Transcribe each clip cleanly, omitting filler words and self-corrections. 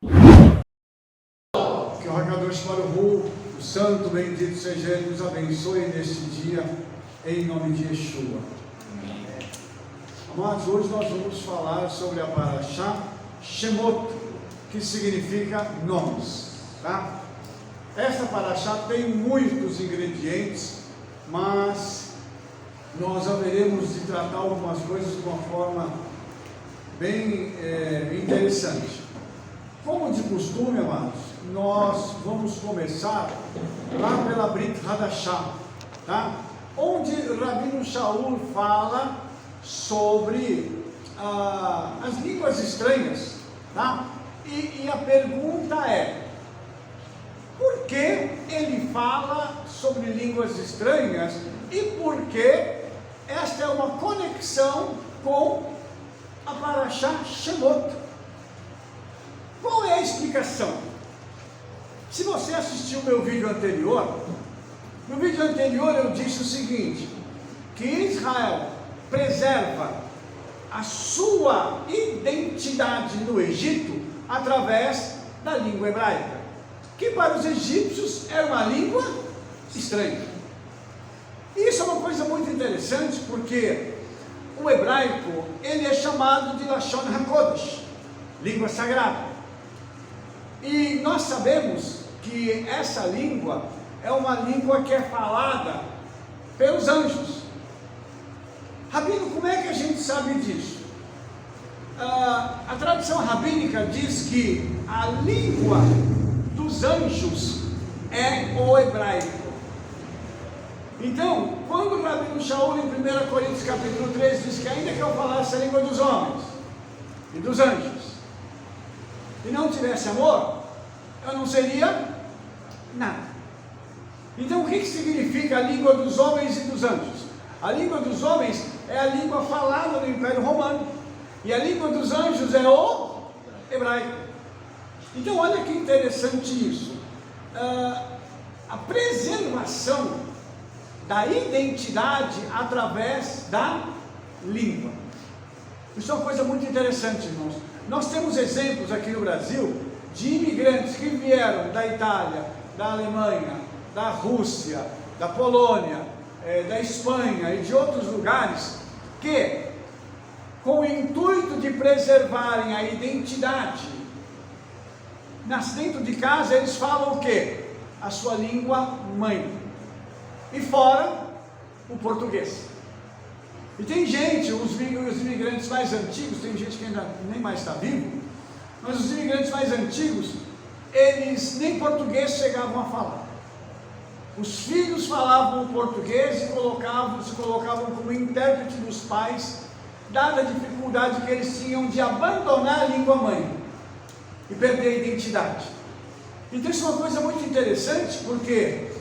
Que o Hakadosh Baruch Hu, o Santo Bendito seja Ele, nos abençoe neste dia, em nome de Yeshua. Amados, hoje nós vamos falar sobre a Parashá Shemot, que significa nomes, tá? Esta Parashá tem muitos ingredientes, mas nós haveremos de tratar algumas coisas de uma forma bem interessante. Como de costume, amados, nós vamos começar lá pela Brit Hadashah, tá? Onde Rabino Shaul fala sobre as línguas estranhas, tá? E a pergunta é: por que ele fala sobre línguas estranhas e por que esta é uma conexão com a Parashá Shemot? Qual é a explicação? Se você assistiu o meu vídeo anterior, no vídeo anterior eu disse o seguinte, que Israel preserva a sua identidade no Egito através da língua hebraica, que para os egípcios era uma língua estranha. E isso é uma coisa muito interessante, porque o hebraico, ele é chamado de Lashon HaKodesh, língua sagrada. E nós sabemos que essa língua é uma língua que é falada pelos anjos. Rabino, como é que a gente sabe disso? A tradição rabínica diz que a língua dos anjos é o hebraico. Então, quando o Rabino Shaul em 1 Coríntios capítulo 3 diz que ainda que eu falasse a língua dos homens e dos anjos e não tivesse amor, eu não seria nada. Então o que significa a língua dos homens e dos anjos? A língua dos homens é a língua falada no Império Romano, e a língua dos anjos é o hebraico. Então olha que interessante isso, a preservação da identidade através da língua. Isso é uma coisa muito interessante, irmãos. Nós temos exemplos aqui no Brasil de imigrantes que vieram da Itália, da Alemanha, da Rússia, da Polônia, da Espanha e de outros lugares, que, com o intuito de preservarem a identidade, dentro de casa eles falam o quê? A sua língua mãe, e fora o português. E tem gente, os imigrantes mais antigos, tem gente que ainda nem mais está vivo, mas os imigrantes mais antigos, eles nem português chegavam a falar. Os filhos falavam o português e se colocavam como intérprete dos pais, dada a dificuldade que eles tinham de abandonar a língua mãe e perder a identidade. Então isso é uma coisa muito interessante, porque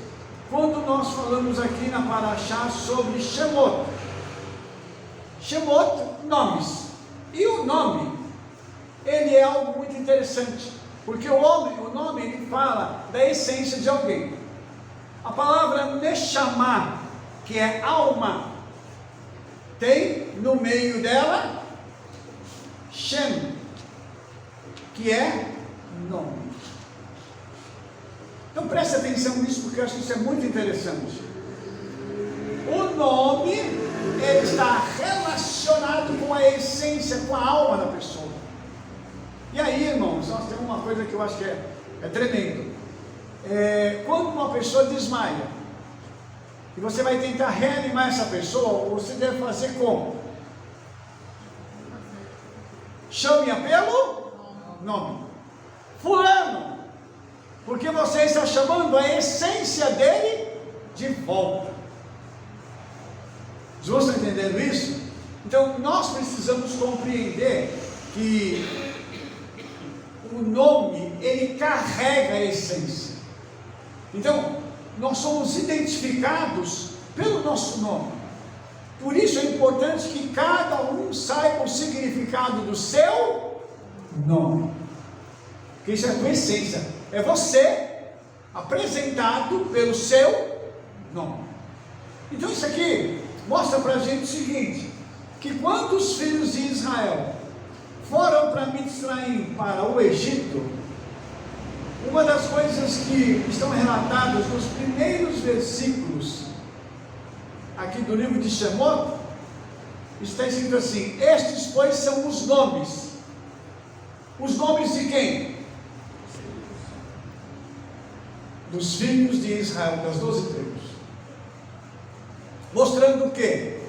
quando nós falamos aqui na Parashá sobre Shemot, nomes, e o nome, ele é algo muito interessante, porque o nome ele fala da essência de alguém. A palavra Neshama, que é alma, tem no meio dela Shem, que é nome. Então preste atenção nisso, porque eu acho que isso é muito interessante. O nome, ele está relacionado com a essência, com a alma da pessoa. E aí, irmãos, nós temos uma coisa que eu acho que é tremendo. Quando uma pessoa desmaia, e você vai tentar reanimar essa pessoa, você deve fazer como? Chame-a pelo nome. Fulano, porque você está chamando a essência dele de volta. Os outros estão entendendo isso? Então nós precisamos compreender que o nome, ele carrega a essência. Então nós somos identificados pelo nosso nome. Por isso é importante que cada um saiba o significado do seu nome, porque isso é a tua essência, é você apresentado pelo seu nome. Então isso aqui mostra para a gente o seguinte, que quando os filhos de Israel foram para Mitzraim, para o Egito, Uma das coisas que estão relatadas nos primeiros versículos aqui do livro de Shemot, está escrito assim: estes, pois, são os nomes. Os nomes de quem? Dos filhos de Israel, das 12 tribos. Mostrando o quê?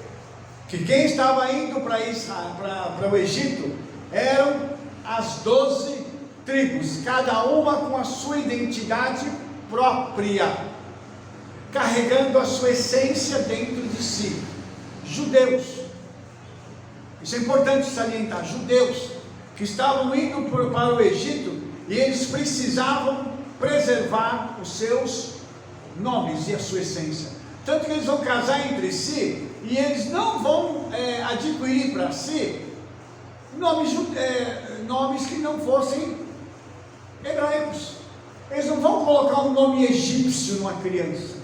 Que quem estava indo para o Egito eram as 12 tribos, cada uma com a sua identidade própria, carregando a sua essência dentro de si. Judeus, isso é importante salientar, judeus que estavam indo para o Egito, e eles precisavam preservar os seus nomes e a sua essência, tanto que eles vão casar entre si, e eles não vão adquirir para si nomes que não fossem hebraicos. Eles não vão colocar um nome egípcio numa criança.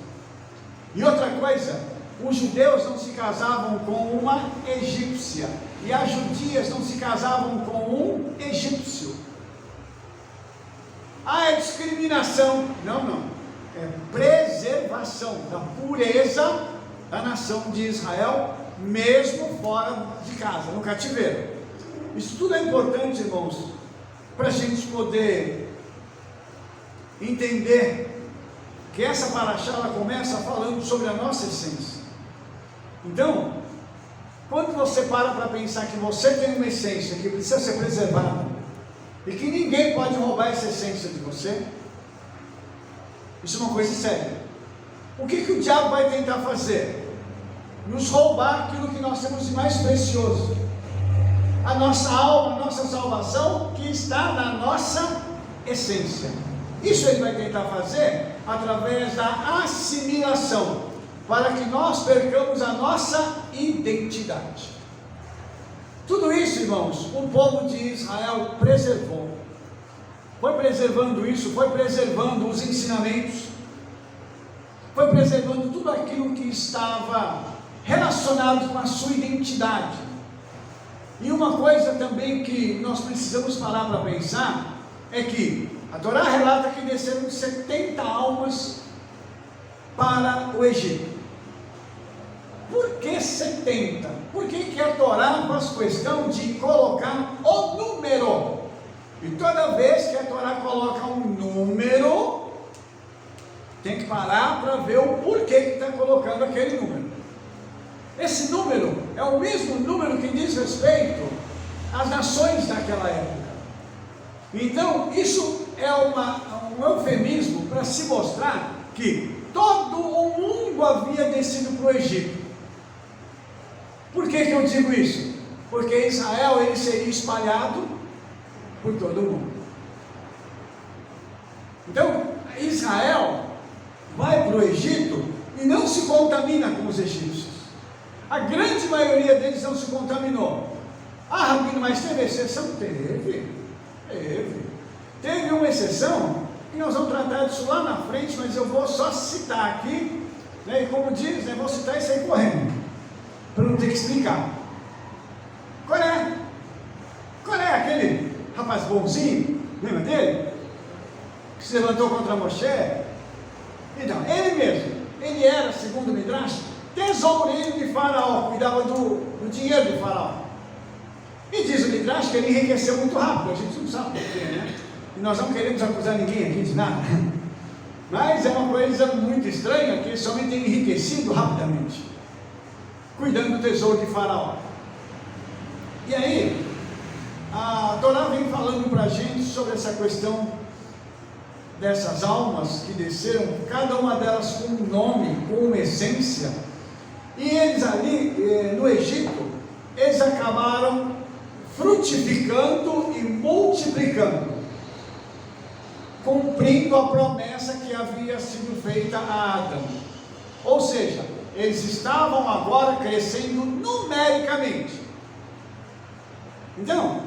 E outra coisa, os judeus não se casavam com uma egípcia, e as judias não se casavam com um egípcio. É discriminação. Não, é preservação da pureza da nação de Israel, mesmo fora de casa, no cativeiro. Isso tudo é importante, irmãos, para a gente poder entender que essa paraxá, ela começa falando sobre a nossa essência. Então, quando você para pensar que você tem uma essência que precisa ser preservada, e que ninguém pode roubar essa essência de você, isso é uma coisa séria. O que o diabo vai tentar fazer? Nos roubar aquilo que nós temos de mais precioso, a nossa alma, a nossa salvação, que está na nossa essência. Isso ele vai tentar fazer através da assimilação, para que nós percamos a nossa identidade. Tudo isso, irmãos, o povo de Israel preservou. Foi preservando isso, foi preservando os ensinamentos, foi preservando tudo aquilo que estava relacionado com a sua identidade. E uma coisa também que nós precisamos parar para pensar, é que a Torá relata que desceram 70 almas para o Egito. Por que 70? Por que a Torá faz questão de colocar o número? E toda vez que a Torá coloca um número, tem que parar para ver o porquê que está colocando aquele número. Esse número é o mesmo número que diz respeito às nações daquela época. Então, isso é um eufemismo para se mostrar que todo o mundo havia descido para o Egito. Por que eu digo isso? Porque Israel, ele seria espalhado por todo o mundo. Então, Israel vai para o Egito e não se contamina com os egípcios. A grande maioria deles não se contaminou. Rabino, mas teve exceção? Teve. Teve uma exceção, e nós vamos tratar disso lá na frente, mas eu vou só citar aqui, e como diz, vou citar isso aí correndo, para não ter que explicar. Qual é aquele rapaz bonzinho, lembra dele? Que se levantou contra Moshe? Então, ele mesmo, ele era, segundo o Midrash, tesoureiro de Faraó, cuidava do dinheiro de Faraó. E diz o Midrash que ele enriqueceu muito rápido, a gente não sabe porquê, né? E nós não queremos acusar ninguém aqui de nada, mas é uma coisa muito estranha, que ele somente tem enriquecido rapidamente, cuidando do tesouro de Faraó. E aí, a Torá vem falando para a gente sobre essa questão dessas almas que desceram, cada uma delas com um nome, com uma essência, e eles ali no Egito, eles acabaram frutificando e multiplicando, cumprindo a promessa que havia sido feita a Adão. Ou seja, eles estavam agora crescendo numericamente. Então,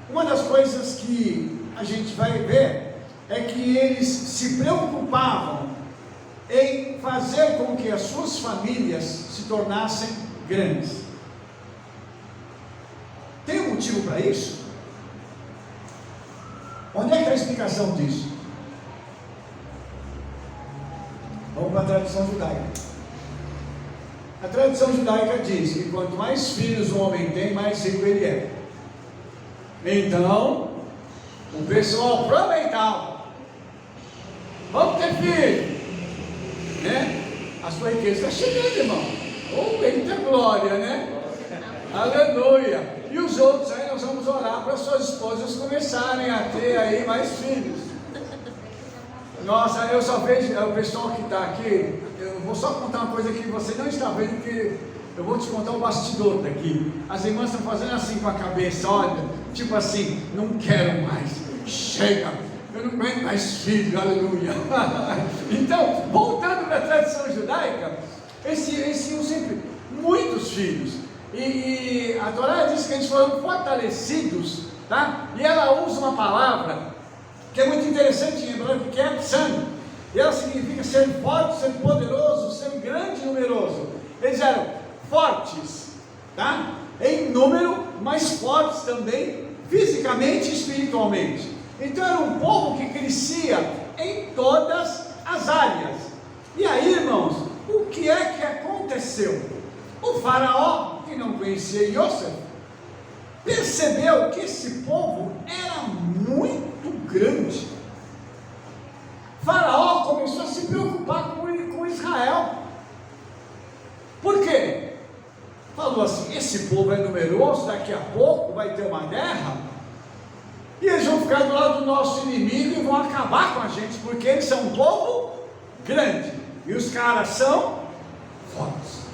uma das coisas que a gente vai ver é que eles se preocupavam em fazer com que as suas famílias se tornassem grandes. Tem um motivo para isso? Onde é que está a explicação disso? para a tradição judaica. A tradição judaica diz que quanto mais filhos um homem tem, mais rico ele é. Então, o pessoal aproveitava. Vamos ter filho, né? A sua riqueza está chegando, irmão. Oh, eita glória, né? Aleluia. E os outros aí, nós vamos orar para suas esposas começarem a ter aí mais filhos. Nossa, eu só vejo o pessoal que está aqui. Eu vou só contar uma coisa que você não está vendo, que eu vou te contar o bastidor daqui. As irmãs estão fazendo assim com a cabeça, olha, tipo assim, não quero mais, chega, eu não aguento mais filho, aleluia. Então, voltando para a tradição judaica, eles tinham sempre muitos filhos, e a Torá diz que eles foram fortalecidos, tá? E ela usa uma palavra que é muito interessante em hebraico, que é tzan, e ela significa ser forte, ser poderoso, ser grande e numeroso. Eles eram fortes, tá? Em número, mas fortes também fisicamente e espiritualmente. Então era um povo que crescia em todas as áreas. E aí, irmãos, o que é que aconteceu? O faraó, que não conhecia Yosef, percebeu que esse povo era muito grande. Faraó começou a se preocupar com Israel. Por quê? Falou assim: esse povo é numeroso, daqui a pouco vai ter uma guerra, e eles vão ficar do lado do nosso inimigo e vão acabar com a gente, porque eles são um povo grande, e os caras são fortes.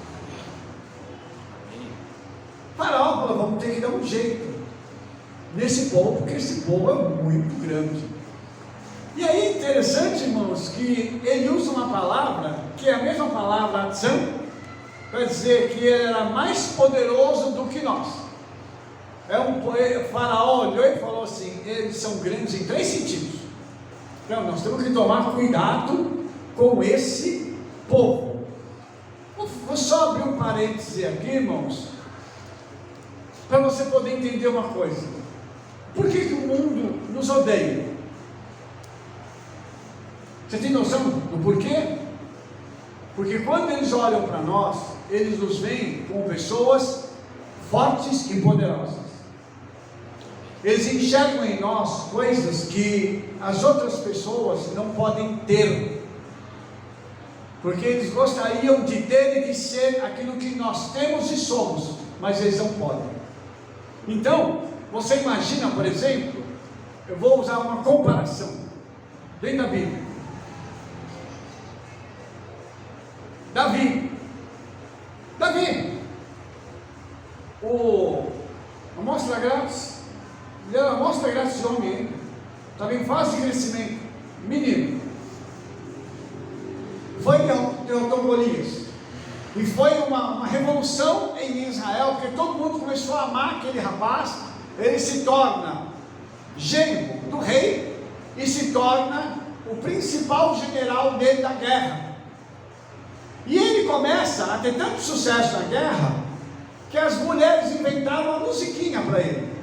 Faraó falou: vamos ter que dar um jeito nesse povo, porque esse povo é muito grande. E aí é interessante, irmãos, que ele usa uma palavra, que é a mesma palavra tzan, para dizer que ele era mais poderoso do que nós. O faraó olhou e falou assim: eles são grandes em 3 sentidos. Então nós temos que tomar cuidado com esse povo. Vou só abrir um parêntese aqui, irmãos, para você poder entender uma coisa. Por que o mundo nos odeia? Você tem noção do porquê? Porque quando eles olham para nós, eles nos veem como pessoas fortes e poderosas. Eles enxergam em nós coisas que as outras pessoas não podem ter, porque eles gostariam de ter e de ser aquilo que nós temos e somos, mas eles não podem. Então, você imagina, por exemplo, eu vou usar uma comparação dentro da Bíblia. Davi, a amostra grátis, ele era a amostra grátis de homem ainda, estava em fase de crescimento, menino, foi derrotou Golias, e foi uma revolução em Israel, porque todo mundo começou a amar aquele rapaz. Ele se torna genro do rei, e se torna o principal general dele da guerra. E ele começa a ter tanto sucesso na guerra, que as mulheres inventaram uma musiquinha para ele.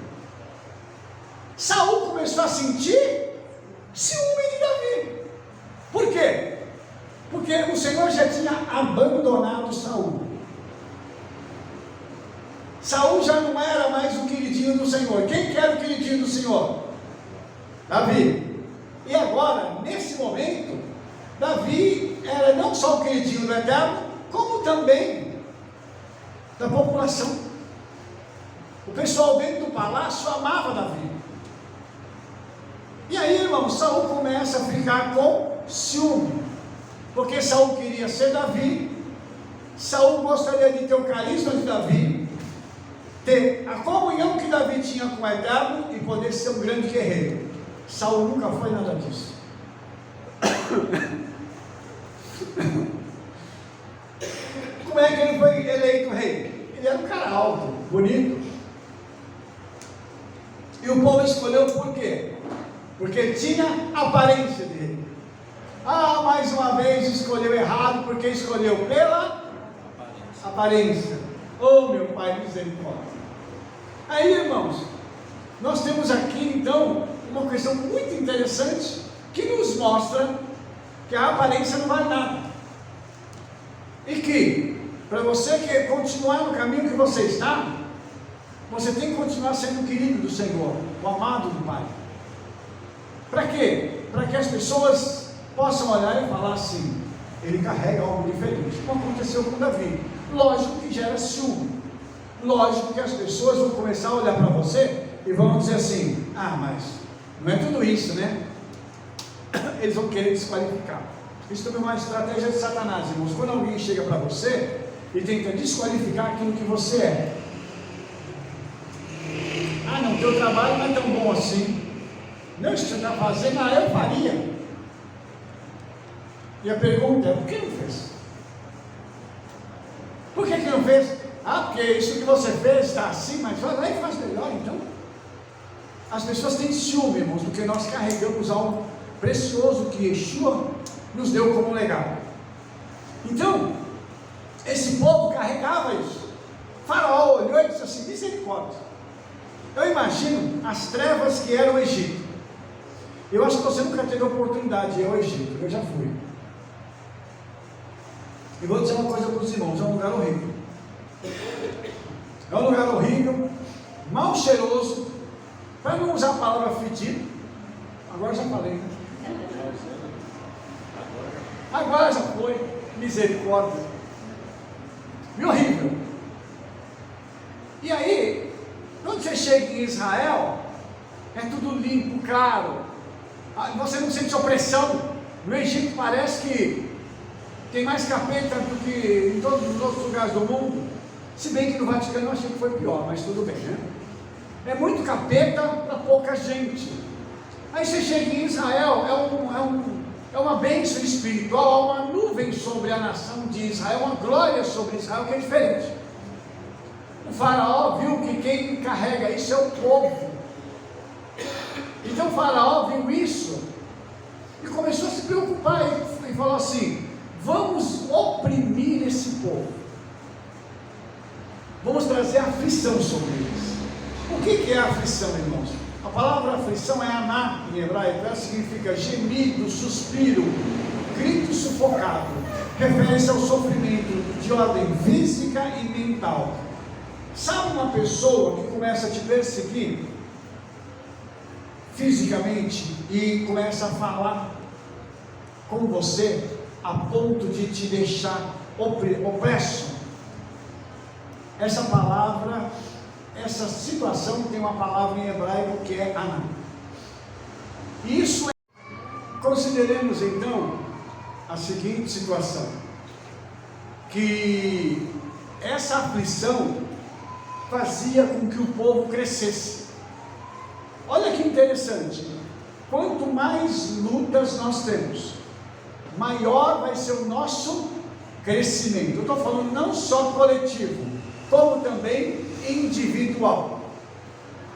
Saul começou a sentir ciúme de Davi. Por quê? Porque o Senhor já tinha abandonado Saul. Saul já não era mais o queridinho do Senhor. Quem que era o queridinho do Senhor? Davi. E agora, nesse momento, Davi era não só o queridinho do Eterno, como também da população. O pessoal dentro do palácio amava Davi. E aí, irmão, Saul começa a ficar com ciúme, porque Saul queria ser Davi. Saul gostaria de ter o carisma de Davi, ter a comunhão que Davi tinha com o Eterno e poder ser um grande guerreiro. Saul nunca foi nada disso. Como é que ele foi eleito rei? Ele era um cara alto, bonito, e o povo escolheu por quê? Porque tinha aparência de rei. Mais uma vez escolheu errado, porque escolheu pela aparência. Oh, meu Pai, misericórdia. Aí, irmãos, nós temos aqui então uma questão muito interessante, que nos mostra que a aparência não vale nada. E que, para você que continuar no caminho que você está, você tem que continuar sendo o querido do Senhor, o amado do Pai. Para quê? Para que as pessoas possam olhar e falar assim: ele carrega algo diferente, como aconteceu com Davi. Lógico que gera ciúme. Lógico que as pessoas vão começar a olhar para você e vão dizer assim: ah, mas não é tudo isso, né? Eles vão querer desqualificar. Isso também é uma estratégia de Satanás, irmãos. Quando alguém chega para você e tenta desqualificar aquilo que você é. Ah, não, teu trabalho não é tão bom assim. Não, isso que você está fazendo, eu faria. E a pergunta é: por que não fez? Por que não fez? Ah, porque isso que você fez está assim, mas vai lá e faz melhor então. As pessoas têm ciúme, irmãos, porque nós carregamos algo precioso que Yeshua nos deu como legado. Então, esse povo carregava isso. Faraó olhou e disse assim: misericórdia. Eu imagino as trevas que era o Egito. Eu acho que você nunca teve a oportunidade de ir ao Egito. Eu já fui. E vou dizer uma coisa para os irmãos: é um lugar horrível. É um lugar horrível, mal cheiroso, para não usar a palavra fedido. Agora já falei, né? Agora já foi. Misericórdia. E horrível. E aí, quando você chega em Israel, é tudo limpo, claro. Você não sente opressão. No Egito parece que tem mais capeta do que em todos os outros lugares do mundo. Se bem que no Vaticano eu achei que foi pior, mas tudo bem, né? É muito capeta para pouca gente. Aí você chega em Israel, é uma bênção espiritual, há uma nuvem sobre a nação de Israel, uma glória sobre Israel que é diferente. O faraó viu que quem carrega isso é o povo. Então o faraó viu isso e começou a se preocupar e falou assim: vamos oprimir esse povo. Vamos trazer aflição sobre eles. O que é aflição, irmãos? A palavra aflição é aná em hebraico. Ela significa gemido, suspiro, grito sufocado. Refere-se ao sofrimento de ordem física e mental. Sabe uma pessoa que começa a te perseguir fisicamente e começa a falar com você a ponto de te deixar opresso? Essa palavra, essa situação tem uma palavra em hebraico que é aná. Isso é... Consideremos então a seguinte situação: que essa aflição fazia com que o povo crescesse. Olha que interessante, quanto mais lutas nós temos, maior vai ser o nosso crescimento. Eu estou falando não só coletivo, como também individual.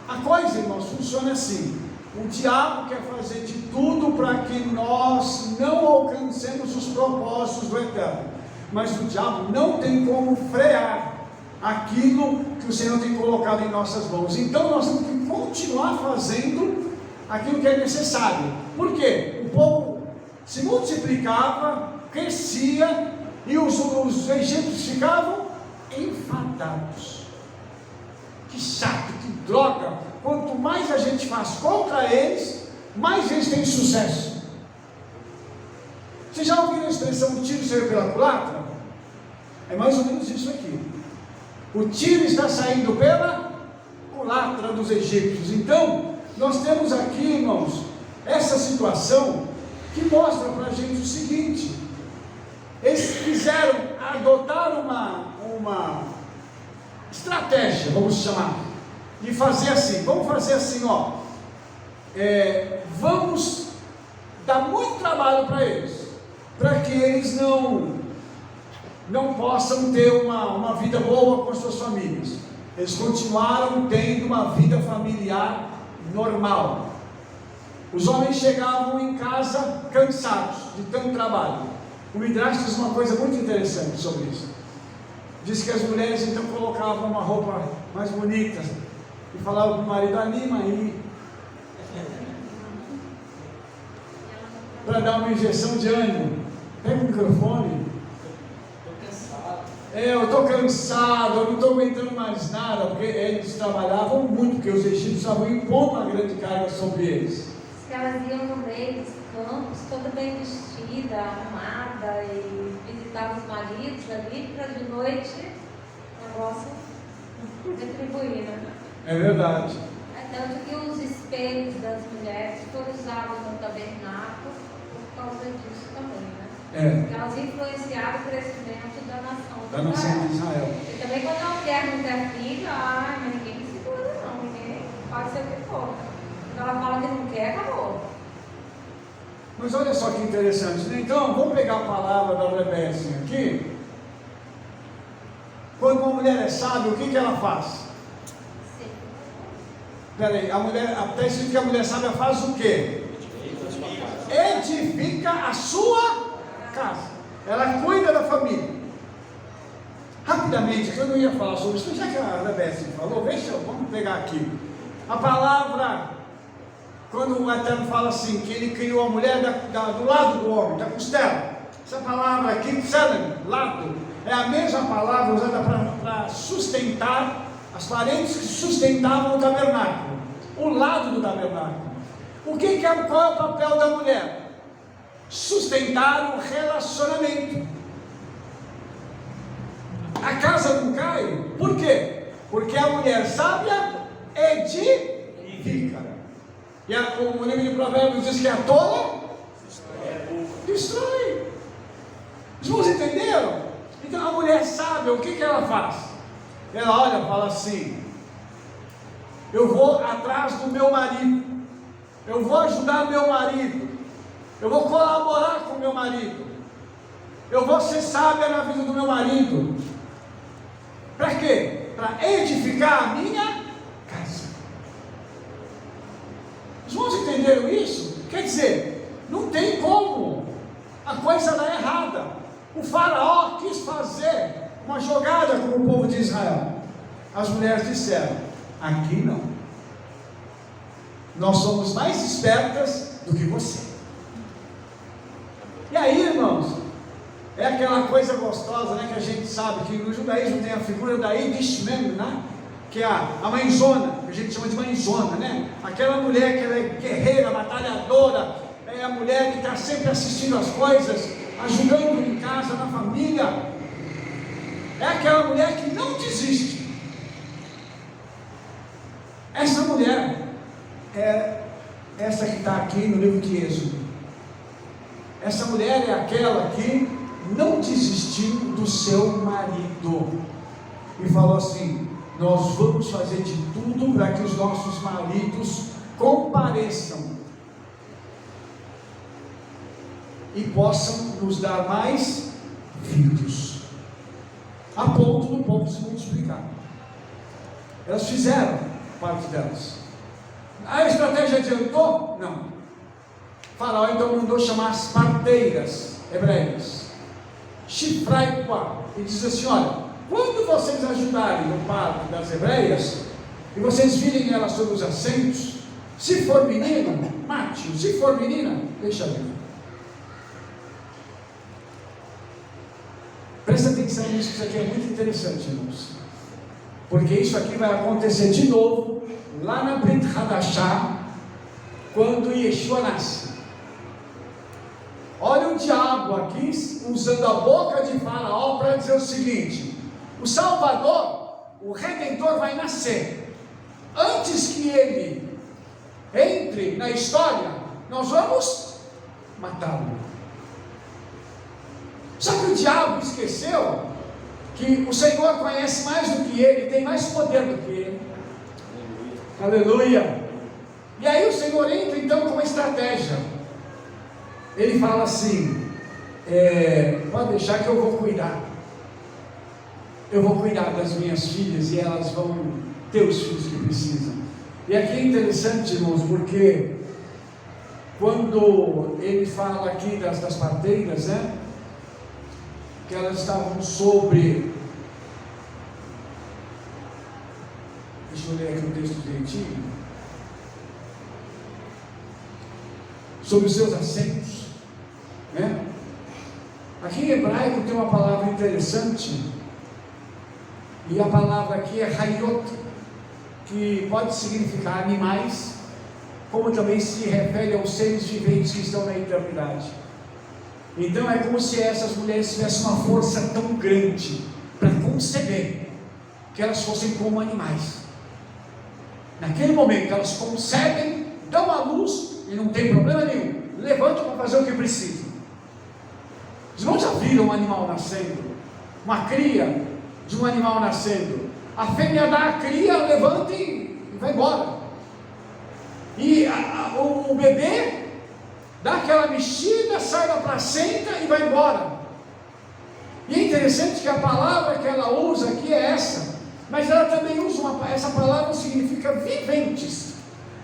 A coisa, irmãos, funciona assim: o diabo quer fazer de tudo para que nós não alcancemos os propósitos do Eterno, mas o diabo não tem como frear aquilo que o Senhor tem colocado em nossas mãos. Então nós temos que continuar fazendo aquilo que é necessário. Por quê? O povo se multiplicava, crescia, e os egípcios ficavam enfadados. Que chato, que droga! Quanto mais a gente faz contra eles, mais eles têm sucesso. Vocês já ouviram a expressão: o tiro saiu pela culatra? É mais ou menos isso aqui. O tiro está saindo pela culatra dos egípcios. Então, nós temos aqui, irmãos, essa situação que mostra para a gente o seguinte: eles quiseram adotar uma estratégia, vamos chamar, de fazer assim. Vamos fazer assim, ó. Vamos dar muito trabalho para eles, para que eles não possam ter uma vida boa com as suas famílias. Eles continuaram tendo uma vida familiar normal. Os homens chegavam em casa cansados de tanto trabalho. O Midrash diz uma coisa muito interessante sobre isso. Diz que as mulheres então colocavam uma roupa mais bonita e falavam para o marido: anima aí, para dar uma injeção de ânimo. Pega o microfone. eu estou cansado, eu não estou aguentando mais nada, porque eles trabalhavam muito, porque os egípcios estavam impondo uma grande carga sobre eles. Que elas iam no meio dos campos, toda bem vestida, arrumada, e visitavam os maridos ali, para de noite o negócio retribuir, né? É verdade. Tanto que os espelhos das mulheres foram usados no tabernáculo por causa disso também, né? Porque elas influenciaram o crescimento da nação de Israel. E também quando a mulher não quer filho, mas ninguém se segura não, ninguém pode ser o que for. Quando ela fala que não quer, acabou. Mas olha só que interessante, né? Então, vamos pegar a palavra da Rebeca aqui. Quando uma mulher é sábia, o que ela faz? Peraí, está escrito que a mulher sábia faz o quê? Edifica a sua casa. Ela cuida da família. Rapidamente, eu não ia falar sobre isso, mas já que a Rebeca falou, vamos pegar aqui. A palavra, quando o Eterno fala assim, que ele criou a mulher do lado do homem, da costela. Essa palavra aqui, tselem, lado, é a mesma palavra usada para sustentar as parentes que sustentavam o tabernáculo, o lado do tabernáculo. Qual é o papel da mulher? Sustentar o relacionamento. A casa não cai, por quê? Porque a mulher sábia edifica. E o livro de Provérbios diz que a tola destrói. Os irmãos entenderam? Então a mulher sábia, o que ela faz? Ela olha e fala assim: eu vou atrás do meu marido, eu vou ajudar meu marido, eu vou colaborar com meu marido, eu vou ser sábia na vida do meu marido. Para quê? Para edificar a minha casa. Os irmãos entenderam isso? Quer dizer, não tem como a coisa dar errada. O faraó quis fazer uma jogada com o povo de Israel. As mulheres disseram: aqui não, nós somos mais espertas do que você. E aí, irmãos, é aquela coisa gostosa, né, que a gente sabe que no judaísmo tem a figura da Edishman, né, que é a mãezona, que a gente chama de mãezona, né, aquela mulher que ela é guerreira, batalhadora, é a mulher que está sempre assistindo as coisas, ajudando em casa, na família. É aquela mulher que não desiste. Essa mulher é essa que está aqui no livro de Êxodo. Essa mulher é aquela que não desistiu do seu marido e falou assim: nós vamos fazer de tudo para que os nossos maridos compareçam e possam nos dar mais filhos, a ponto do povo se multiplicar. Elas fizeram parte delas. A estratégia adiantou? Não. Faraó então mandou chamar as parteiras hebreias, Shifrai-Pá, e diz assim: olha, quando vocês ajudarem no parto das hebreias e vocês virem elas sobre os assentos, se for menino, mate-o, se for menina, deixa viver. Presta atenção nisso, que isso aqui é muito interessante, irmãos, porque isso aqui vai acontecer de novo lá na Brit Hadashah, quando Yeshua nasce. Olha o diabo aqui usando a boca de Faraó para dizer o seguinte: o Salvador, o Redentor vai nascer. Antes que ele entre na história, nós vamos matá-lo. Só que o diabo esqueceu que o Senhor conhece mais do que ele, tem mais poder do que ele. Aleluia! E aí o Senhor entra então com uma estratégia. Ele fala assim: pode deixar que eu vou cuidar. Eu vou cuidar das minhas filhas e elas vão ter os filhos que precisam. E aqui é interessante, irmãos, porque quando ele fala aqui das parteiras, né, que elas estavam sobre, deixa eu ler aqui o texto direitinho, sobre os seus assentos, né? Aqui em hebraico tem uma palavra interessante E a palavra aqui é hayot, que pode significar animais, como também se refere aos seres viventes que estão na eternidade. Então é como se essas mulheres tivessem uma força tão grande para conceber, que elas fossem como animais. Naquele momento elas concebem, dão à luz e não tem problema nenhum, levantam para fazer o que precisam. Os irmãos já viram um animal nascendo? Uma cria de um animal nascendo? A fêmea dá a cria, levanta e vai embora. E o bebê dá aquela mexida, sai da placenta e vai embora. E é interessante que a palavra que ela usa aqui é essa, mas ela também usa essa palavra significa viventes,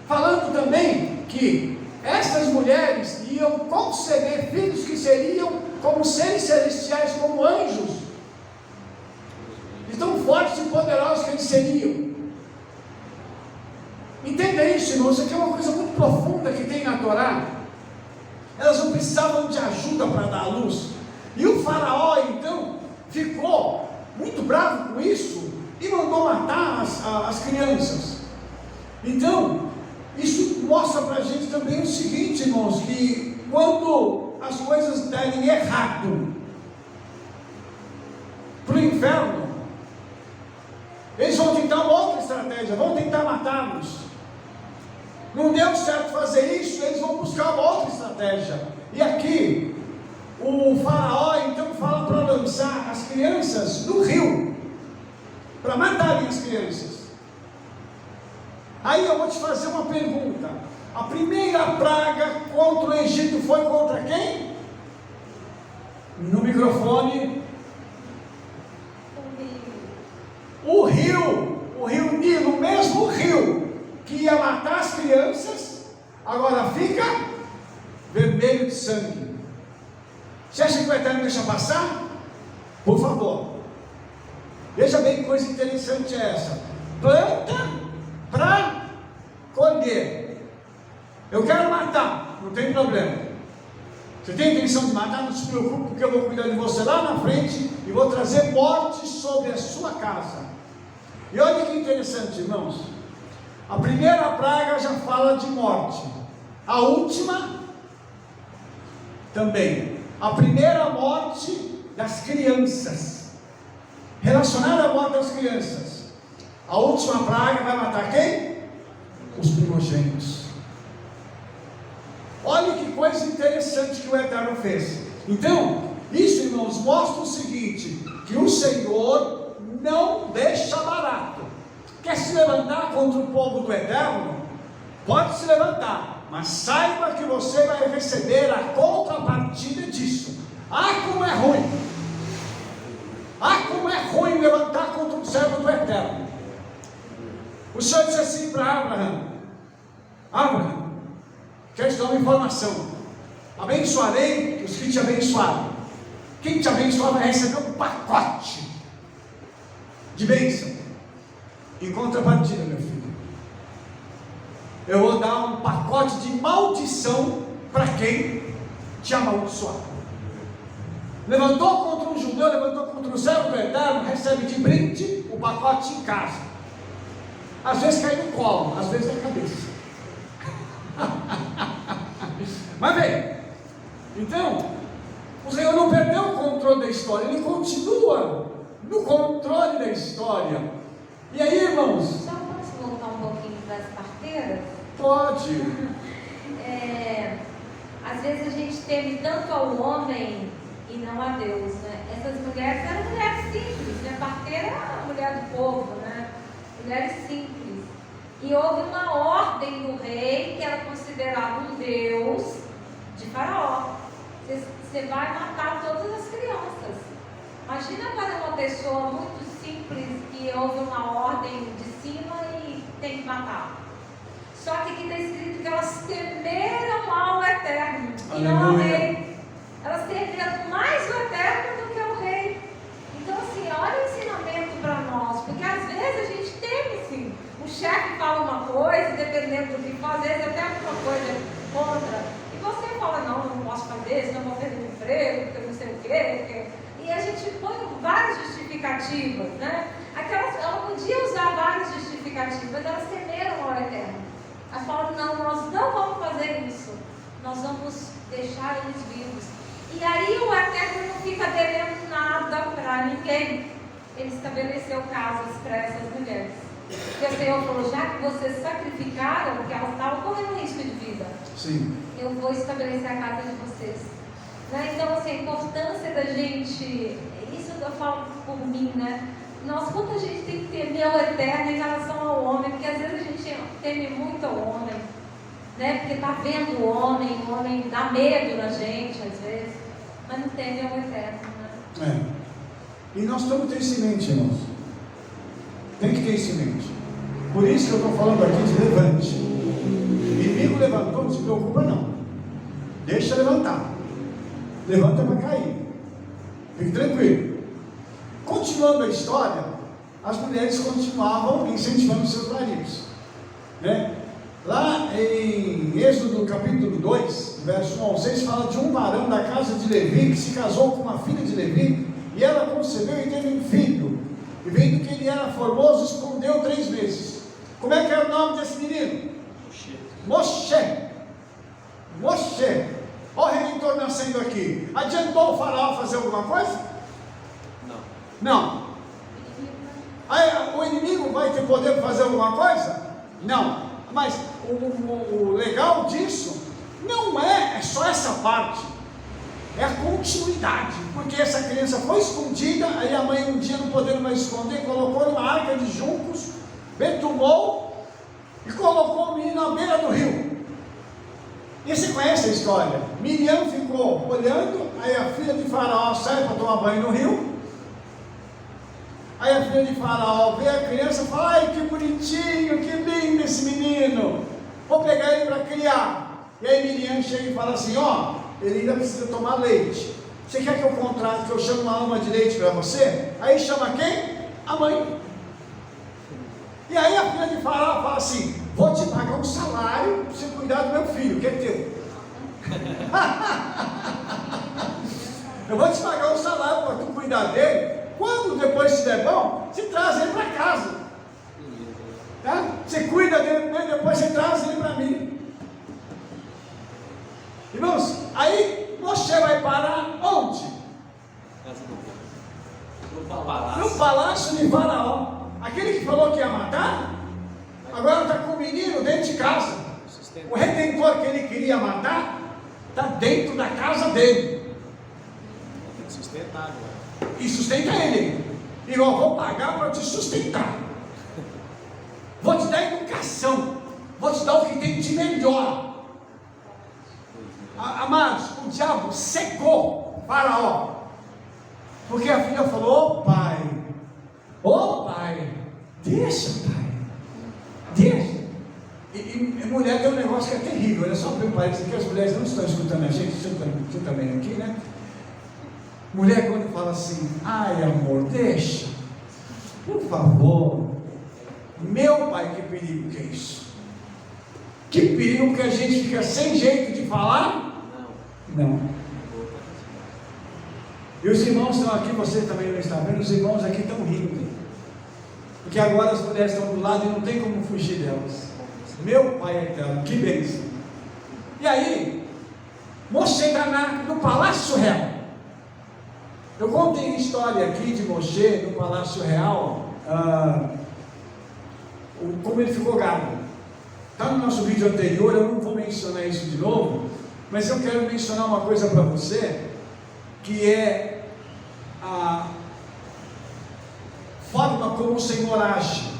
falando também que estas mulheres iam conceber filhos que seriam como seres celestiais, como anjos, e tão fortes e poderosos que eles seriam. Entenda isso, irmãos, isso aqui é uma coisa muito profunda que tem na Torá. Elas não precisavam de ajuda para dar à luz, e o faraó então ficou muito bravo com isso e mandou matar as crianças. Então isso mostra para a gente também o seguinte, irmãos, que quando as coisas derem errado para o inferno, eles vão tentar uma outra estratégia, vão tentar matá-los. Não deu certo fazer isso, eles vão buscar uma outra estratégia. E aqui o faraó então fala para lançar as crianças no rio, para matarem as crianças. Aí eu vou te fazer uma pergunta: a primeira praga contra o Egito foi contra quem? No microfone. O rio Nilo, o mesmo rio que ia matar as crianças, agora fica vermelho de sangue. Você acha que o Eterno deixa passar? Por favor. Veja bem que coisa interessante é essa. Planta para colher. Eu quero matar, não tem problema. Você tem intenção de matar? Não se preocupe, porque eu vou cuidar de você lá na frente e vou trazer morte sobre a sua casa. E olha que interessante, irmãos. A primeira praga já fala de morte, a última também. A primeira morte das crianças, relacionada à morte das crianças. A última praga vai matar quem? Os primogênitos. Olha que coisa interessante que o Eterno fez. Então, isso, irmãos, mostra o seguinte: que o Senhor não deixa barato. Quer se levantar contra o povo do Eterno? Pode se levantar, mas saiba que você vai receber a contrapartida disso. Ah, como é ruim! Ah, como é ruim levantar contra o servo do Eterno. O Senhor disse assim para Abraão: Abraão, quero te dar uma informação. Abençoarei os que te abençoaram. Quem te abençoar vai receber um pacote de bênção. Em contrapartida, meu filho, eu vou dar um pacote de maldição para quem te amaldiçoar. Levantou contra um judeu, levantou contra o servo do Eterno, recebe de brinde o pacote em casa. Às vezes cai no colo, às vezes na cabeça. Mas bem, então o Senhor não perdeu o controle da história, Ele continua no controle da história. E aí, irmãos? Só posso voltar um pouquinho para as parteiras? Pode. Às vezes a gente teme tanto ao homem e não a Deus, né? Essas mulheres eram mulheres simples, né? Parteira é a mulher do povo, né? Mulheres simples. E houve uma ordem do rei, que era considerado um deus de Faraó: você vai matar todas as crianças. Imagina para uma pessoa muito simples que houve uma ordem de cima e tem que matar. Só que aqui está escrito que elas temeram ao Eterno e não ao rei. Elas temeram mais o Eterno do que o rei. Então assim, olha o ensinamento para nós, porque às vezes a gente teme sim. O chefe fala uma coisa, dependendo do que for, às vezes até alguma coisa contra. E você fala: não, eu não posso fazer, senão eu vou perder o emprego, porque eu não sei o quê. E a gente põe várias justificativas, né? Aqui ela podia usar várias justificativas, mas elas temeram ao Eterno. Elas falaram, não, nós não vamos fazer isso. Nós vamos deixar eles vivos. E aí o Eterno não fica devendo nada para ninguém. Ele estabeleceu casas para essas mulheres. E o Senhor falou, já que vocês sacrificaram, porque elas estavam correndo risco de vida, Sim. eu vou estabelecer a casa de vocês. Né? Então, assim, a importância da gente, isso eu falo por mim, né? Nossa, quanto a gente tem que temer o Eterno em relação ao homem, porque às vezes a gente teme muito ao homem, né? Porque está vendo o homem dá medo na gente, às vezes, mas não teme ao Eterno, né? E nós temos que ter isso em mente, irmãos. Tem que ter isso em mente. Por isso que eu estou falando aqui de levante. O inimigo levantou, não se preocupa não. Deixa levantar. Levanta para cair. Fique tranquilo. Continuando a história, as mulheres continuavam incentivando seus maridos, né? Lá em Êxodo capítulo 2, verso 1 ao 6, fala de um varão da casa de Levi que se casou com uma filha de Levi, e ela concebeu e teve um filho, e vendo que ele era formoso, escondeu 3 meses. Como é que era o nome desse menino? Moshe. Olha o Redentor nascendo aqui. Adiantou o faraó fazer alguma coisa? Não. Aí, o inimigo vai ter poder para fazer alguma coisa? Não. Mas o legal disso não é só essa parte, é a continuidade, porque essa criança foi escondida, aí a mãe um dia não podendo mais esconder, colocou numa arca de juncos, betumou e colocou o menino à beira do rio. E você conhece a história? Miriam ficou olhando, aí a filha de Faraó sai para tomar banho no rio. Aí a filha de Faraó vê a criança e fala, ai que bonitinho, que lindo esse menino, vou pegar ele para criar. E aí Miriam chega e fala assim, ó, ele ainda precisa tomar leite. Você quer que eu contrate, que eu chame uma ama de leite para você? Aí chama quem? A mãe. E aí a filha de Faraó fala assim, vou te pagar um salário para você cuidar do meu filho, que é teu. Eu vou te pagar um salário para tu cuidar dele. Quando depois se der bom, você traz ele para casa. Tá? Você cuida dele, depois você traz ele para mim. Irmãos, aí você vai parar onde? No palácio de Faraó. Aquele que falou que ia matar, agora está com o menino dentro de casa. O redentor que ele queria matar, está dentro da casa dele. Tem que sustentar agora. E sustenta ele. E eu vou pagar para te sustentar. Vou te dar educação. Vou te dar o que tem de melhor. Amados, o diabo cegou Faraó. Porque a filha falou, ô pai, deixa pai, deixa. E mulher tem um negócio que é terrível. Olha só, meu pai, que as mulheres não estão escutando a gente, você também aqui, né? Mulher quando fala assim, ai amor, deixa, por favor. Meu pai, que perigo que é isso? Que perigo que a gente fica sem jeito de falar? Não. E os irmãos estão aqui, você também não está vendo, os irmãos aqui estão rindo. Porque agora as mulheres estão do lado e não tem como fugir delas. Meu pai eterno, que bênção. E aí, Moshe está no Palácio Real. Eu contei a história aqui de Moshe no Palácio Real, como ele ficou gago. Está no nosso vídeo anterior, eu não vou mencionar isso de novo, mas eu quero mencionar uma coisa para você, que é a forma como o Senhor age,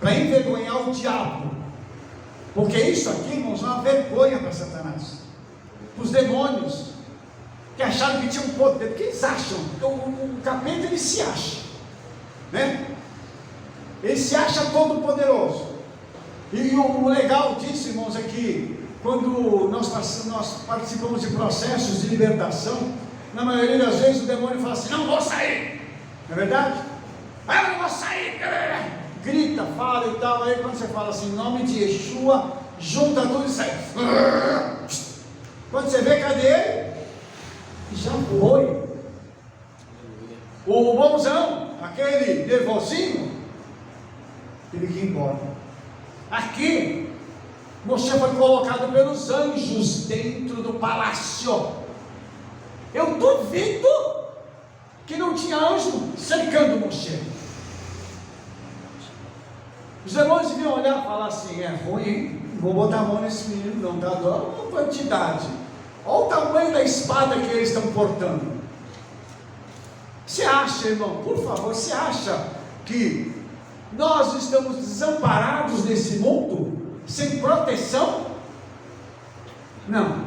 para envergonhar o diabo, porque isso aqui, irmãos, é uma vergonha para Satanás, para os demônios, que acharam que tinham poder, porque eles acham, o capeta ele se acha, né? Ele se acha todo poderoso. E o legal disso, irmãos, é que quando nós participamos de processos de libertação, na maioria das vezes o demônio fala assim, não vou sair, não é verdade? Eu não vou sair, grita, fala e tal. Aí quando você fala assim, em nome de Yeshua, junta tudo e sai. Quando você vê, cadê ele? Já foi. O bonzão, aquele nervosinho, teve que ir embora. Aqui, Moshe foi colocado pelos anjos dentro do palácio. Eu duvido que não tinha anjo cercando Moshe. Os irmãos deviam olhar e falar assim: é ruim, hein? Não vou botar a mão nesse menino, não, tá? Olha a quantidade, olha o tamanho da espada que eles estão portando. Você acha, irmão, por favor, você acha que nós estamos desamparados nesse mundo, sem proteção? Não,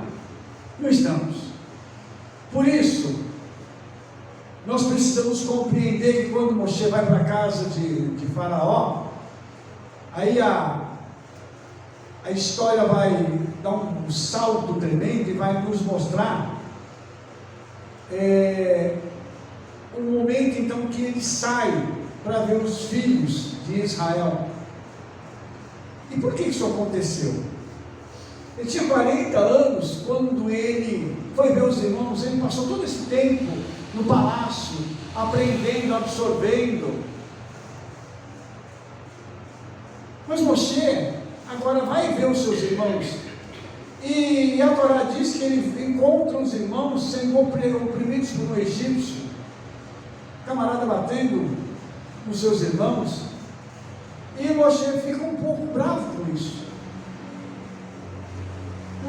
não estamos. Por isso, nós precisamos compreender que quando Moshe vai para a casa de Faraó, aí a história vai dar um salto tremendo e vai nos mostrar um momento então que ele sai para ver os filhos de Israel. E por que isso aconteceu? Ele tinha 40 anos quando ele foi ver os irmãos. Ele passou todo esse tempo no palácio, aprendendo, absorvendo. Mas Moshe agora vai ver os seus irmãos, e a Torá diz que ele encontra os irmãos sendo oprimidos por um egípcio, camarada batendo nos seus irmãos, e Moshe fica um pouco bravo com isso.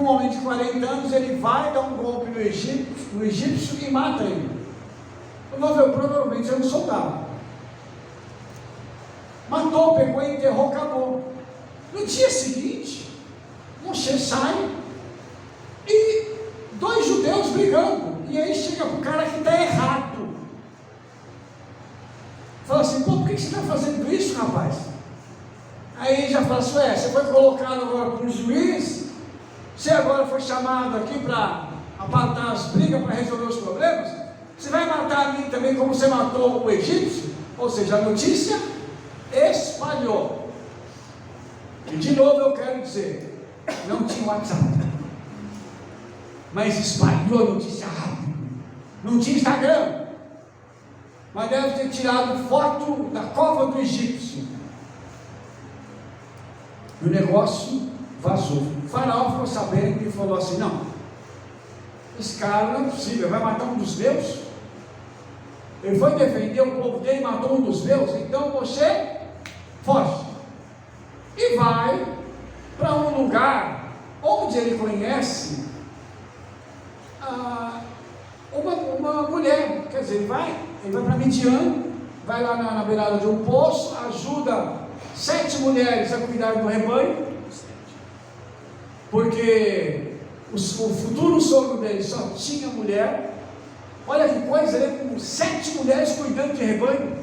Um homem de 40 anos, ele vai dar um golpe no egípcio e mata ele. Provavelmente era um soldado. Matou, pegou e enterrou, acabou. No dia seguinte, Moshe sai e 2 judeus brigando. E aí chega para o cara que está errado. Fala assim: pô, por que você está fazendo isso, rapaz? Aí já fala assim: você foi colocado agora como juiz, você agora foi chamado aqui para apartar as brigas, para resolver os problemas, você vai matar a mim também como você matou o egípcio? Ou seja, a notícia espalhou. E de novo eu quero dizer, não tinha WhatsApp, mas espalhou a notícia rápido. Não tinha Instagram, mas deve ter tirado foto da cova do egípcio. E o negócio vazou. O faraó ficou sabendo e falou assim: não, esse cara não é possível, vai matar um dos meus. Ele foi defender o povo dele e matou um dos meus. Então Moshe foge e vai para um lugar onde ele conhece uma mulher. Quer dizer, ele vai para Midian, vai lá na beirada de um poço, ajuda 7 mulheres a cuidar do rebanho, porque o futuro sogro dele só tinha mulher. Olha que coisa, ele com 7 mulheres cuidando de rebanho.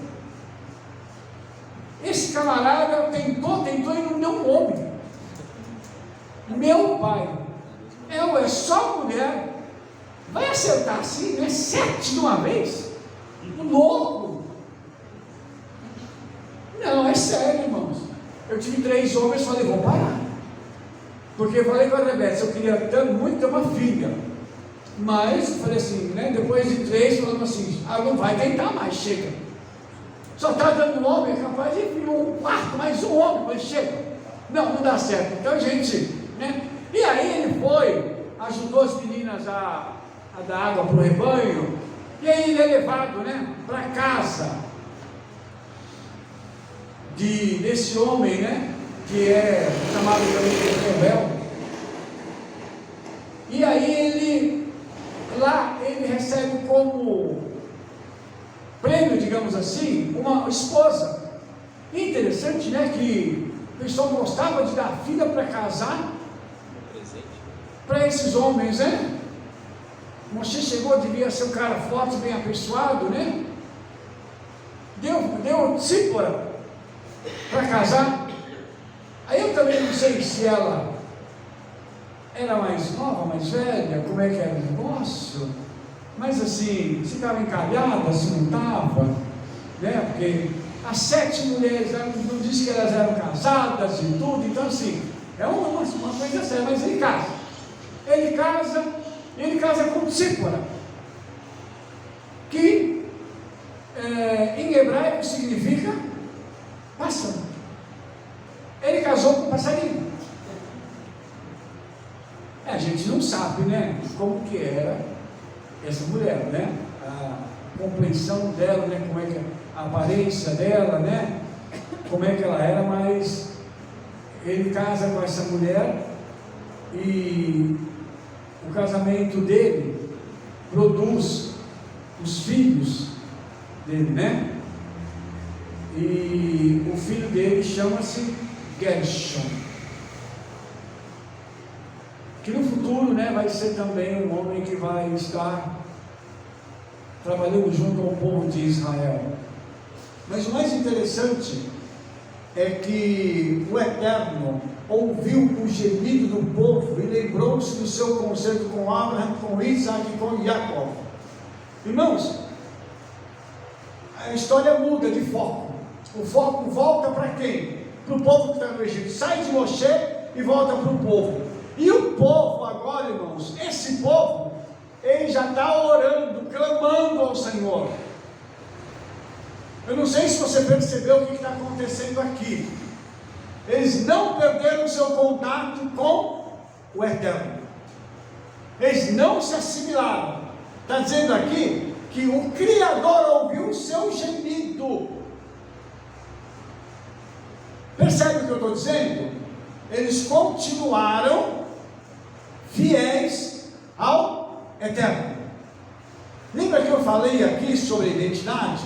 Esse camarada tentou e não deu um homem. Meu pai, é só mulher, vai acertar assim, né? 7 de uma vez? Louco! Não, é sério, irmãos. Eu tive 3 homens, falei: vou parar. Porque eu falei com a Rebeca, eu queria muito ter uma filha. Mas, falei assim, né? Depois de 3, falando assim: não vai tentar mais, chega. Só está dando um homem, é capaz de vir um quarto, mais um homem, mas chega. Não dá certo. Então a gente, né? E aí ele foi, ajudou as meninas a dar água para o rebanho, e aí ele é levado, né, para casa desse homem, né, que é chamado também de rebelde. E aí ele recebe como prêmio, digamos assim, uma esposa. Interessante, né, que o pessoal gostava de dar filha para casar para esses homens, né? Moshe chegou, devia ser um cara forte, bem apessoado, né? Deu Tzípora para casar. Aí eu também não sei se ela era mais nova, mais velha, como é que era o negócio, mas assim, se estava encalhada, se não estava, né? Porque as 7 mulheres, não disse que elas eram casadas e tudo, então assim, é uma coisa séria. Mas ele casa com Tzípora, que em hebraico significa pássaro. Ele casou com um passarinho. A gente não sabe, né, como que era essa mulher, né? A compreensão dela, né? Como é que a aparência dela, né? Como é que ela era, mas ele casa com essa mulher e o casamento dele produz os filhos dele, né? E o filho dele chama-se Gershom, que no futuro, né, vai ser também um homem que vai estar trabalhando junto ao povo de Israel. Mas o mais interessante é que o Eterno ouviu o gemido do povo e lembrou-se do seu concerto com Abraão, com Isaac e com Jacó. Irmãos, a história muda de foco. O foco volta para quem? Para o povo que está no Egito. Sai de Moshe e volta para o povo. E o povo agora, irmãos, esse povo, ele já está orando, clamando ao Senhor. Eu não sei se você percebeu o que está acontecendo aqui. Eles não perderam o seu contato com o Eterno. Eles não se assimilaram. Está dizendo aqui que o Criador ouviu o seu gemido. Percebe o que eu estou dizendo? Eles continuaram fiéis ao Eterno. Lembra que eu falei aqui sobre a identidade?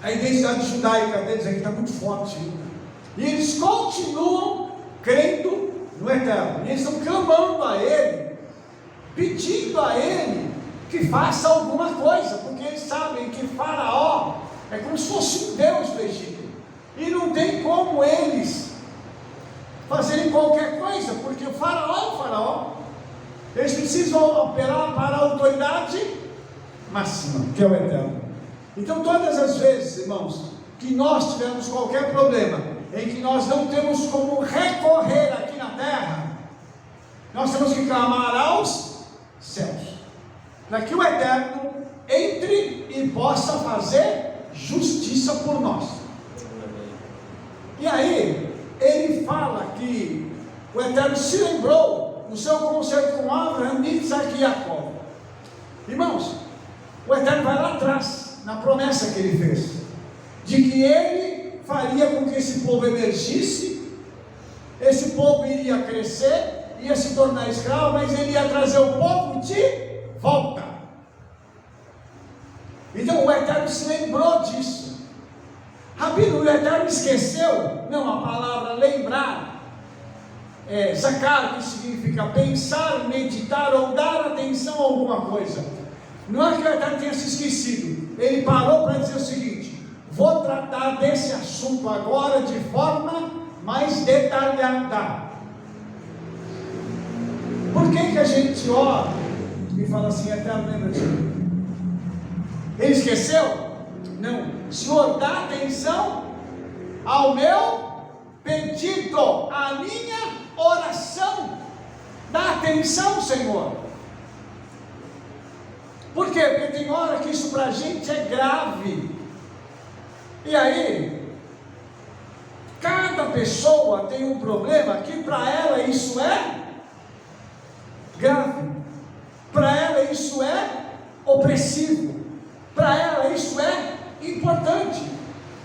A identidade judaica deles aqui está muito forte. E eles continuam crendo no Eterno. E eles estão clamando a Ele, pedindo a Ele que faça alguma coisa, porque eles sabem que Faraó é como se fosse um Deus do Egito. E não tem como eles fazerem qualquer coisa, porque o Faraó é o Faraó. Eles precisam operar para a autoridade máxima, que é o Eterno. Então, todas as vezes, irmãos, que nós tivermos qualquer problema, em que nós não temos como recorrer aqui na terra, nós temos que clamar aos céus, para que o Eterno entre e possa fazer justiça por nós. E aí, ele fala que o Eterno se lembrou do seu concerto com Abraão, Isaac e Jacó. Irmãos, o Eterno vai lá atrás, na promessa que ele fez, de que ele faria com que esse povo emergisse, esse povo iria crescer, ia se tornar escravo, mas ele ia trazer o povo de volta. Então o Eterno se lembrou disso. Rabino, o Eterno esqueceu? Não, a palavra lembrar é zakar, que significa pensar, meditar ou dar atenção a alguma coisa. Não é que o Eterno tenha se esquecido. Ele parou para dizer o seguinte: vou tratar desse assunto agora de forma mais detalhada. Por que a gente ora e fala assim, Eterno, lembra disso? Ele esqueceu? Não. Senhor, dá atenção ao meu pedido, à minha oração. Dá atenção, Senhor. Por quê? Porque tem hora que isso para a gente é grave. E aí, cada pessoa tem um problema que para ela isso é grave. Para ela isso é opressivo. Para ela isso é importante.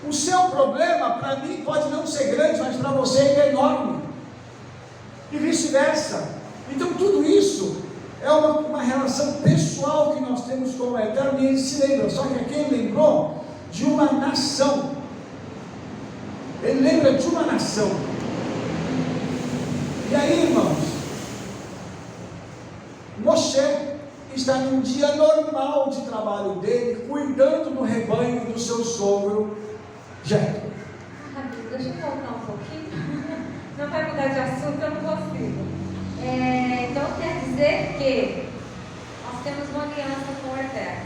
O seu problema para mim pode não ser grande, mas para você é enorme. E vice-versa. Então tudo isso é uma relação pessoal que nós temos com o Eterno, e ele se lembra. Só que aqui ele lembrou de uma nação. Ele lembra de uma nação. E aí, irmãos, Moshe está num dia normal de trabalho dele, cuidando do rebanho do seu sogro Jetro. Deixa eu voltar um pouquinho. Não vai mudar de assunto, eu não consigo. Então quer dizer que nós temos uma aliança com o Eterno.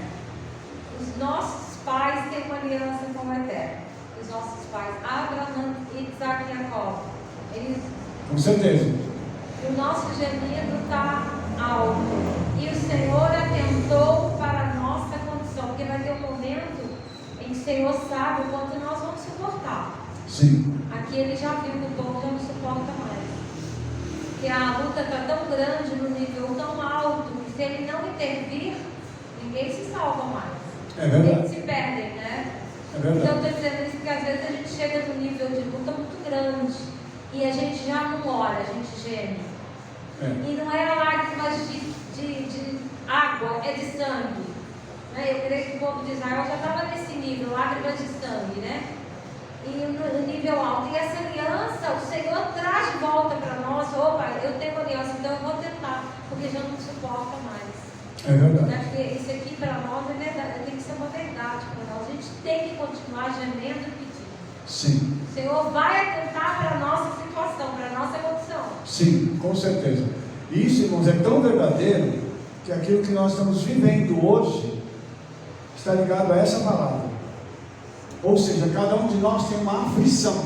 Os nossos pais têm uma aliança com o Eterno. Os nossos pais, Abraão, Isaac e Jacó, eles... Com certeza. O nosso gemido está alto. E o Senhor atentou para a nossa condição. Porque vai ter um momento em que o Senhor sabe o quanto nós vamos suportar. Sim. Aqui ele já viu que o povo já não suporta mais. Que a luta está tão grande, no nível tão alto, que se ele não intervir, ninguém se salva mais. É verdade. Eles se perdem, né? É verdade. Então, eu estou dizendo isso porque às vezes a gente chega num nível de luta muito grande e a gente já não ora, a gente geme. É. E não é lágrimas de água, é de sangue. Né? Eu creio que o povo de Israel já estava nesse nível, lágrimas de sangue, né? E no nível alto. E essa aliança, o Senhor traz de volta para nós. Opa, eu tenho aliança, então eu vou tentar, porque já não suporta mais. É verdade. Acho que isso aqui para nós é verdade, tem que ser uma verdade para nós. A gente tem que continuar gemendo e pedindo. Sim. O Senhor vai atentar para a nossa situação, para a nossa condição. Sim, com certeza. E isso, irmãos, é tão verdadeiro que aquilo que nós estamos vivendo hoje está ligado a essa palavra. Ou seja, cada um de nós tem uma aflição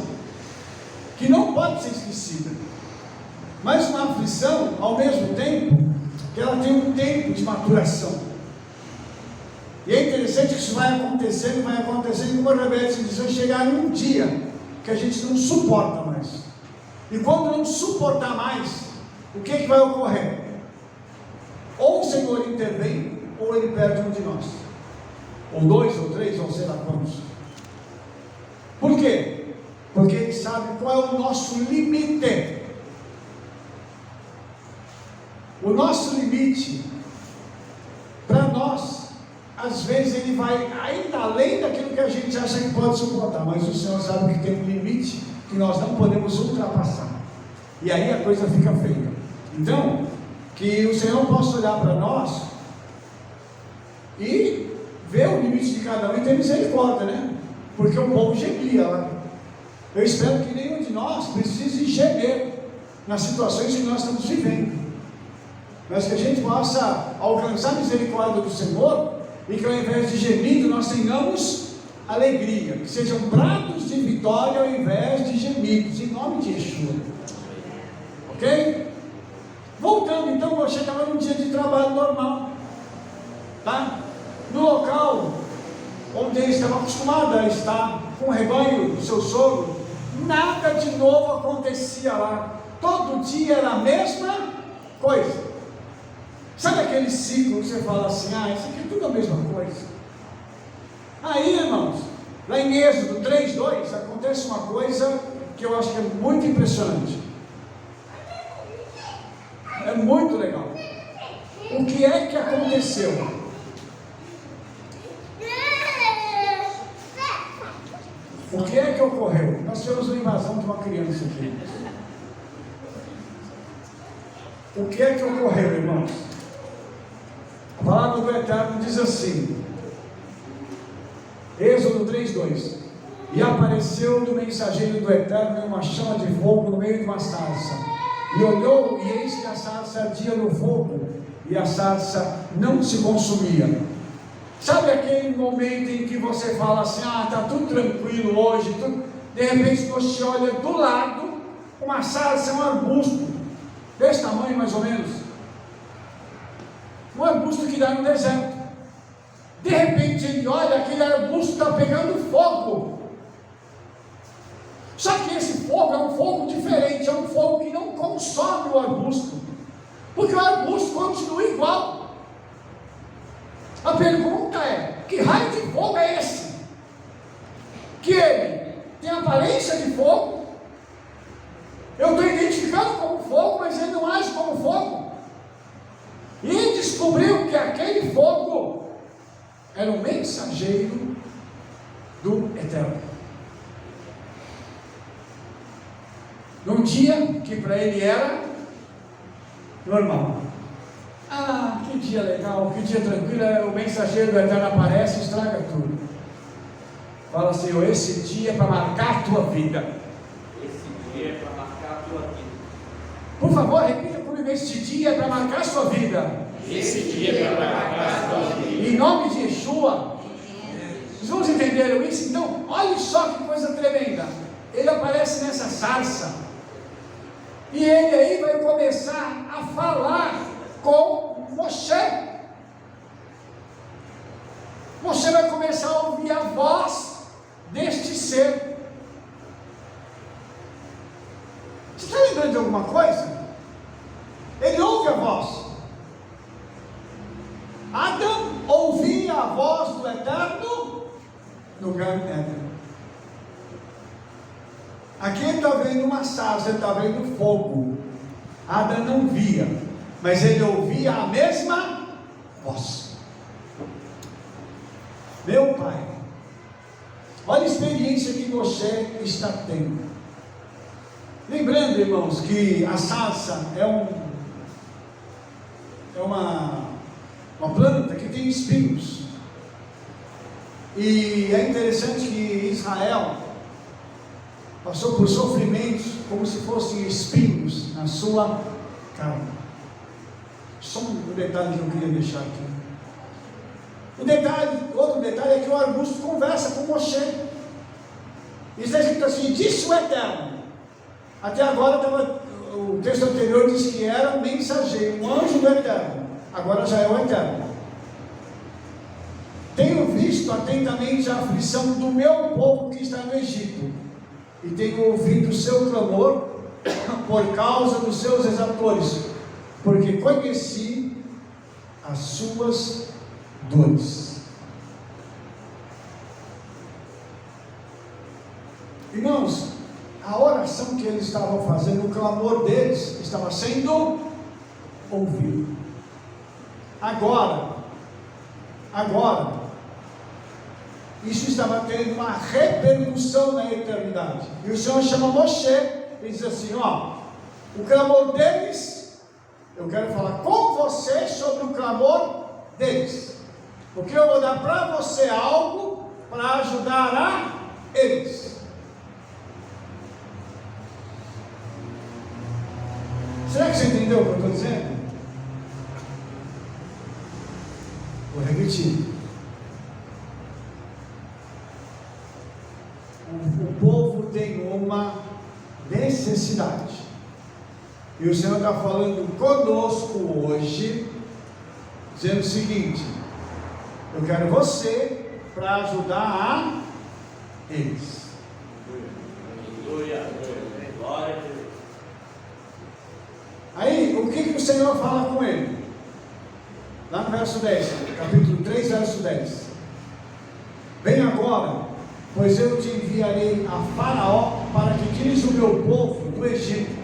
que não pode ser esquecida, mas uma aflição, ao mesmo tempo, que ela tem um tempo de maturação. E é interessante que isso vai acontecendo, como a Rebeca diz, vai chegar um dia que a gente não suporta mais. E quando não suportar mais, o que vai ocorrer? Ou o Senhor intervém, ou Ele perde um de nós. Ou dois, ou três, ou sei lá quantos. Por quê? Porque Ele sabe qual é o nosso limite. O nosso limite, para nós, às vezes Ele vai ainda além daquilo que a gente acha que pode suportar, mas o Senhor sabe que tem um limite que nós não podemos ultrapassar. E aí a coisa fica feia. Então, que o Senhor possa olhar para nós e ver o limite de cada um e ter misericórdia, né? Porque o povo gemia lá. Eu espero que nenhum de nós precise gemer nas situações que nós estamos vivendo, mas que a gente possa alcançar a misericórdia do Senhor e que ao invés de gemido nós tenhamos alegria, que sejam brados de vitória ao invés de gemidos, em nome de Yeshua. Ok? Voltando então, você estava num dia de trabalho normal, tá? No local onde ele estava acostumado a estar com o rebanho do seu sogro, nada de novo acontecia lá. Todo dia era a mesma coisa. Sabe aquele ciclo que você fala assim, isso aqui é tudo a mesma coisa? Aí, irmãos, lá em Êxodo 3:2, acontece uma coisa que eu acho que é muito impressionante. É muito legal. O que é que aconteceu? O que é que ocorreu? Nós tivemos uma invasão de uma criança aqui. O que é que ocorreu, irmãos? A palavra do Eterno diz assim, Êxodo 3:2: E apareceu do mensageiro do Eterno uma chama de fogo no meio de uma sarça, e olhou, e eis que a sarça ardia no fogo, e a sarça não se consumia. Sabe aquele momento em que você fala assim, está tudo tranquilo hoje, de repente você olha do lado, uma sarça, um arbusto, desse tamanho mais ou menos, um arbusto que dá no deserto. De repente ele olha, aquele arbusto está pegando fogo. Só que esse fogo é um fogo diferente, é um fogo que não consome o arbusto, porque o arbusto continua igual. A pergunta é, que raio de fogo é esse? Que ele tem aparência de fogo, eu estou identificando como fogo, mas ele não age como fogo. E descobriu que aquele fogo era um mensageiro do Eterno. Num dia que para ele era normal. Que dia legal, que dia tranquilo, o mensageiro do Eterno aparece e estraga tudo. Fala, Senhor, esse dia é para marcar a tua vida. Esse dia é para marcar a tua vida. Por favor, repita comigo, esse dia é para marcar a sua vida. Esse dia é para marcar a tua vida. Em nome de Yeshua. Vocês vão entender isso? Então, olha só que coisa tremenda. Ele aparece nessa sarça, e ele aí vai começar a falar com Moshe. você vai começar a ouvir a voz deste ser. Você está lembrando de alguma coisa? Ele ouve a voz. Adão ouvia a voz do Eterno no Garden Éden. Aqui ele está vendo uma sarça, ele está vendo fogo. Adão não via, mas ele ouvia a mesma voz. Meu Pai, olha a experiência que você está tendo. Lembrando, irmãos, que a sarça é uma planta que tem espinhos. E é interessante que Israel passou por sofrimentos como se fossem espinhos na sua carne. Só um detalhe que eu queria deixar aqui. Outro detalhe é que o arbusto conversa com Moshe. Está escrito assim: disse o Eterno. Até agora o texto anterior diz que era um mensageiro, um anjo do Eterno. Agora já é o Eterno. Tenho visto atentamente a aflição do meu povo que está no Egito, e tenho ouvido o seu clamor por causa dos seus exatores, porque conheci as suas dores. Irmãos, a oração que eles estavam fazendo, o clamor deles estava sendo ouvido. Agora, isso estava tendo uma repercussão na eternidade. E o Senhor chama Moshe e diz assim: ó, o clamor deles, eu quero falar com você sobre o clamor deles, porque eu vou dar para você algo para ajudar a eles. Será que você entendeu o que eu estou dizendo? Vou repetir. O povo tem uma necessidade, e o Senhor está falando conosco hoje, dizendo o seguinte: eu quero você para ajudar a eles. Glória a Deus. Aí, o que o Senhor fala com ele? Lá no verso 10, capítulo 3, verso 10. Vem agora, pois eu te enviarei a Faraó para que tires o meu povo do Egito.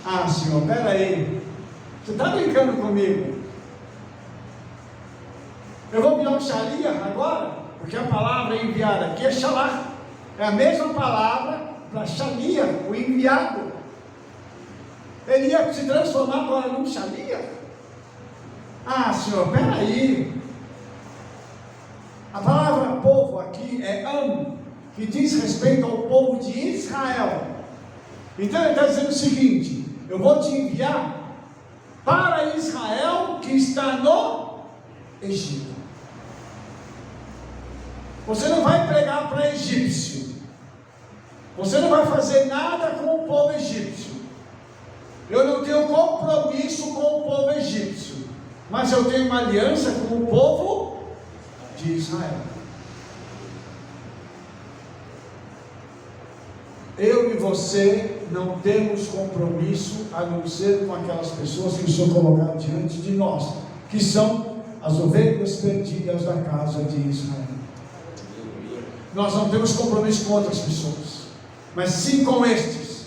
Ah, Senhor, espera aí. Você está brincando comigo? Eu vou virar um xalia agora? Porque a palavra enviada aqui é xalá. É a mesma palavra para xalia, o enviado. Ele ia se transformar agora num xalia? Ah, Senhor, espera aí. A palavra povo aqui é am, que diz respeito ao povo de Israel. Então ele está dizendo o seguinte: eu vou te enviar para Israel que está no Egito. Você não vai pregar para egípcio, você não vai fazer nada com o povo egípcio. Eu não tenho compromisso com o povo egípcio, mas eu tenho uma aliança com o povo de Israel. Eu e você não temos compromisso a não ser com aquelas pessoas que o Senhor colocar diante de nós, que são as ovelhas perdidas da casa de Israel. Nós não temos compromisso com outras pessoas, mas sim com estes.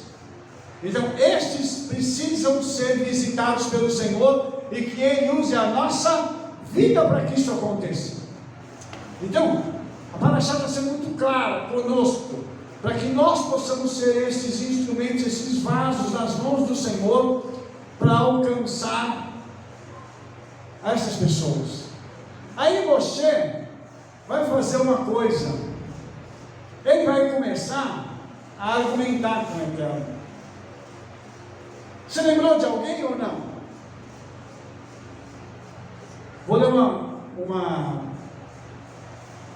Então estes precisam ser visitados pelo Senhor, e que Ele use a nossa vida para que isso aconteça. Então a paraxá está sendo muito clara conosco, para que nós possamos ser esses instrumentos, esses vasos nas mãos do Senhor, para alcançar essas pessoas. Aí você vai fazer uma coisa, ele vai começar a argumentar com o Eterno. Você lembrou de alguém ou não? Vou ler uma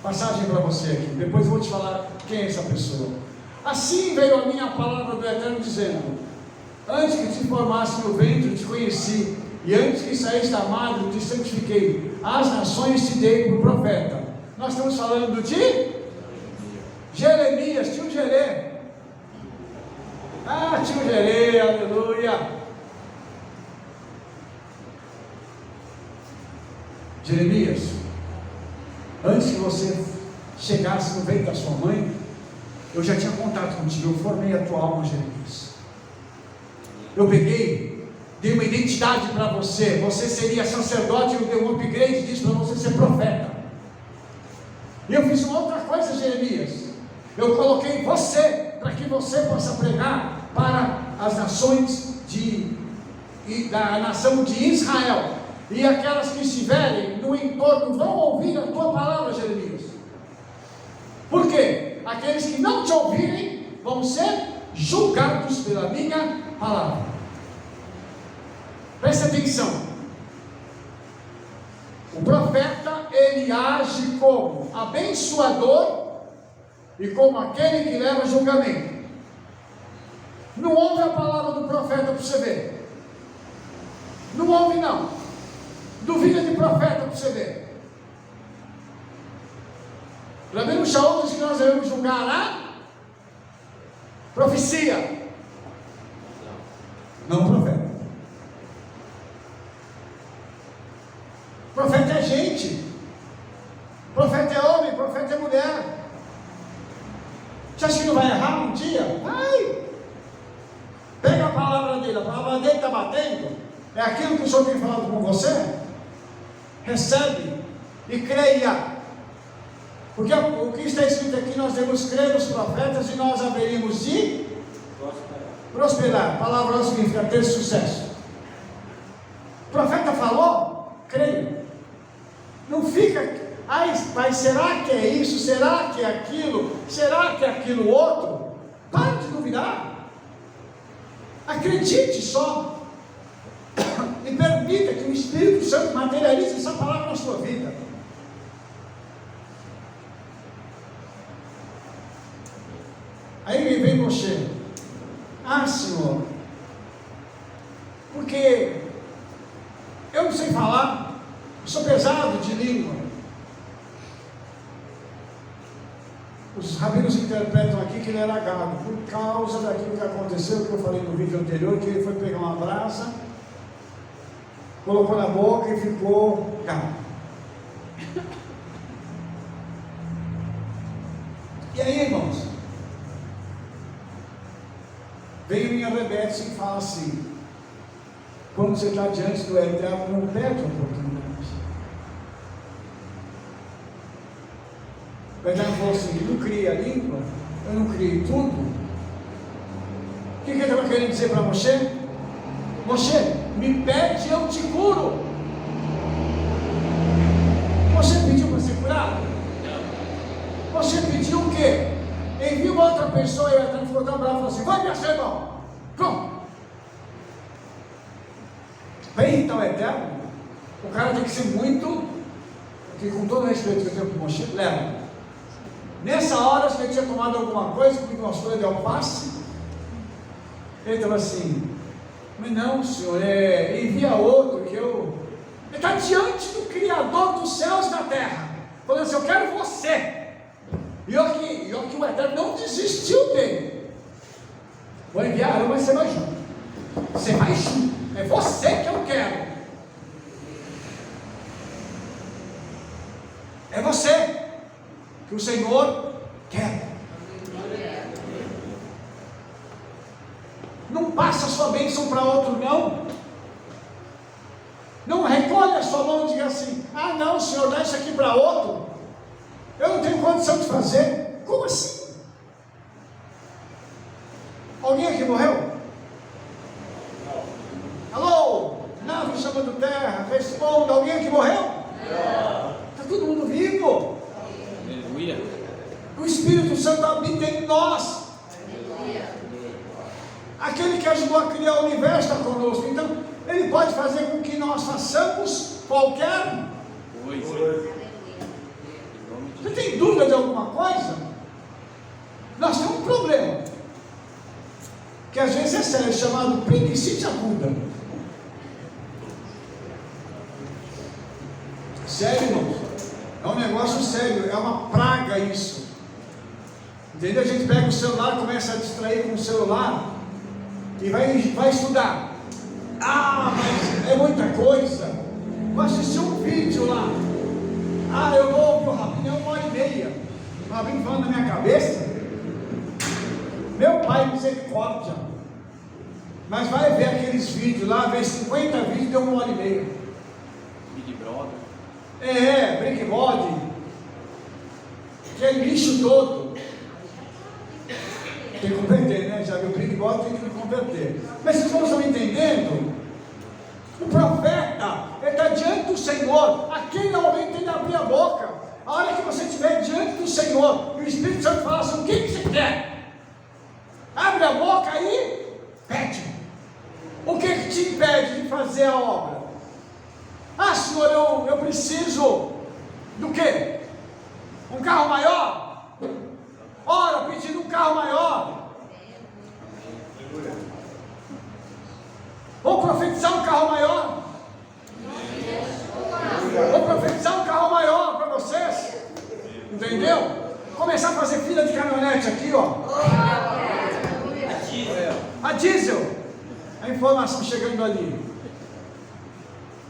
passagem para você aqui, depois eu vou te falar quem é essa pessoa. Assim veio a minha palavra do Eterno dizendo: antes que te formasse no ventre, eu te conheci, e antes que saísse da madre, te santifiquei, as nações te dei por profeta. Nós estamos falando de Jeremias, tio Jerê. Ah, tio Jerê, aleluia. Jeremias, antes que você chegasse no ventre da sua mãe, eu já tinha contato contigo, eu formei a tua alma, Jeremias. Eu peguei, dei uma identidade para você, você seria sacerdote, eu dei um upgrade disso para você ser profeta. E eu fiz uma outra coisa, Jeremias, eu coloquei você, para que você possa pregar para as nações da nação de Israel, e aquelas que estiverem no entorno vão ouvir a tua palavra, Jeremias. Por quê? Aqueles que não te ouvirem vão ser julgados pela minha palavra. Preste atenção. O profeta, ele age como abençoador e como aquele que leva julgamento. Não ouve a palavra do profeta para você ver. Não ouve não. Duvida de profeta para você ver. Rabino Shaul diz que nós devemos julgar a profecia, não o profeta. Profeta é gente, profeta é homem, profeta é mulher. Você acha que não vai errar um dia? Vai. Pega a palavra dele está batendo. É aquilo que o Senhor tem falado com você. Recebe e creia. Porque o que está escrito aqui, nós devemos crer nos profetas e nós haveríamos de prosperar. A palavra significa ter sucesso. O profeta falou, creia. Não fica, mas será que é isso? Será que é aquilo? Será que é aquilo outro? Para de duvidar. Acredite só. E permita que o Espírito Santo materialize essa palavra na sua vida. Aí vem Moshe. Ah, Senhor, porque eu não sei falar, eu sou pesado de língua. Os rabinos interpretam aqui que ele era gago, por causa daquilo que aconteceu, que eu falei no vídeo anterior, que ele foi pegar uma brasa, colocou na boca e ficou gago. E aí, irmãos, veio minha Rebete e fala assim: quando você está diante do Eterno, não perde a oportunidade. O Eterno falou assim: não cria a língua, eu não criei tudo. O que ele estava querendo dizer para Moshe? Moshe, me pede e eu te curo. Moshe pediu para ser curado? Moshe pediu o quê? Envia uma outra pessoa e o Eterno ficou tão bravo e falou assim: vai me achar, irmão. Pronto. Vem então, Eterno. O cara tem que ser muito, que com todo o respeito que eu tenho para o Moshe, leva. Nessa hora, se ele tinha tomado alguma coisa, comigo umas folhas de alface, ele estava assim: mas não, Senhor, envia outro que eu. Ele está diante do Criador dos céus e da terra, falando assim: eu quero você. E olha que o Eterno não desistiu dele. Vou enviar, mas você vai junto. Você vai junto. É você que eu quero. É você que o Senhor quer. Não passa a sua bênção para outro, não. Não recolhe a sua mão e diga assim: ah, não, Senhor, dá isso aqui para outro. Eu não tenho condição de fazer. Como assim? Alguém aqui morreu? Não. Alô? Nave chamando terra, responda. Alguém aqui morreu? Não. Está todo mundo vivo. Aleluia. O Espírito Santo habita em nós. Aleluia. Aquele que ajudou a criar o universo está conosco. Então, Ele pode fazer com que nós façamos qualquer coisa. Você tem dúvida de alguma coisa? Nós temos um problema, que às vezes é sério, chamado apendicite aguda. Sério, irmãos? É um negócio sério, é uma praga isso. Entendeu? A gente pega o celular, começa a distrair com o celular e vai estudar. Ah, mas é muita coisa. Vou assistir um vídeo lá. Ah, eu vou ouvir o Rabino, é 1h30. O Rabino falando na minha cabeça. Meu pai, misericórdia. Mas vai ver aqueles vídeos lá, ver 50 vídeos, deu 1h30. Big Brother. Big Brother. Aquele lixo todo. Tem que converter, né? Já viu o Big Brother, tem que converter. Mas vocês não estão entendendo? O profeta, ele está diante do Senhor. Aquele momento tem que abrir a boca. A hora que você estiver diante do Senhor, e o Espírito Santo fala assim: o que você quer? Abre a boca aí, pede. O que te impede de fazer a obra? Ah, Senhor, eu preciso do quê? Um carro maior? Ora, pedindo um carro maior. Vou profetizar um carro maior. Vou profetizar um carro maior para vocês. Entendeu? Começar a fazer fila de caminhonete aqui, ó. A diesel. A informação chegando ali.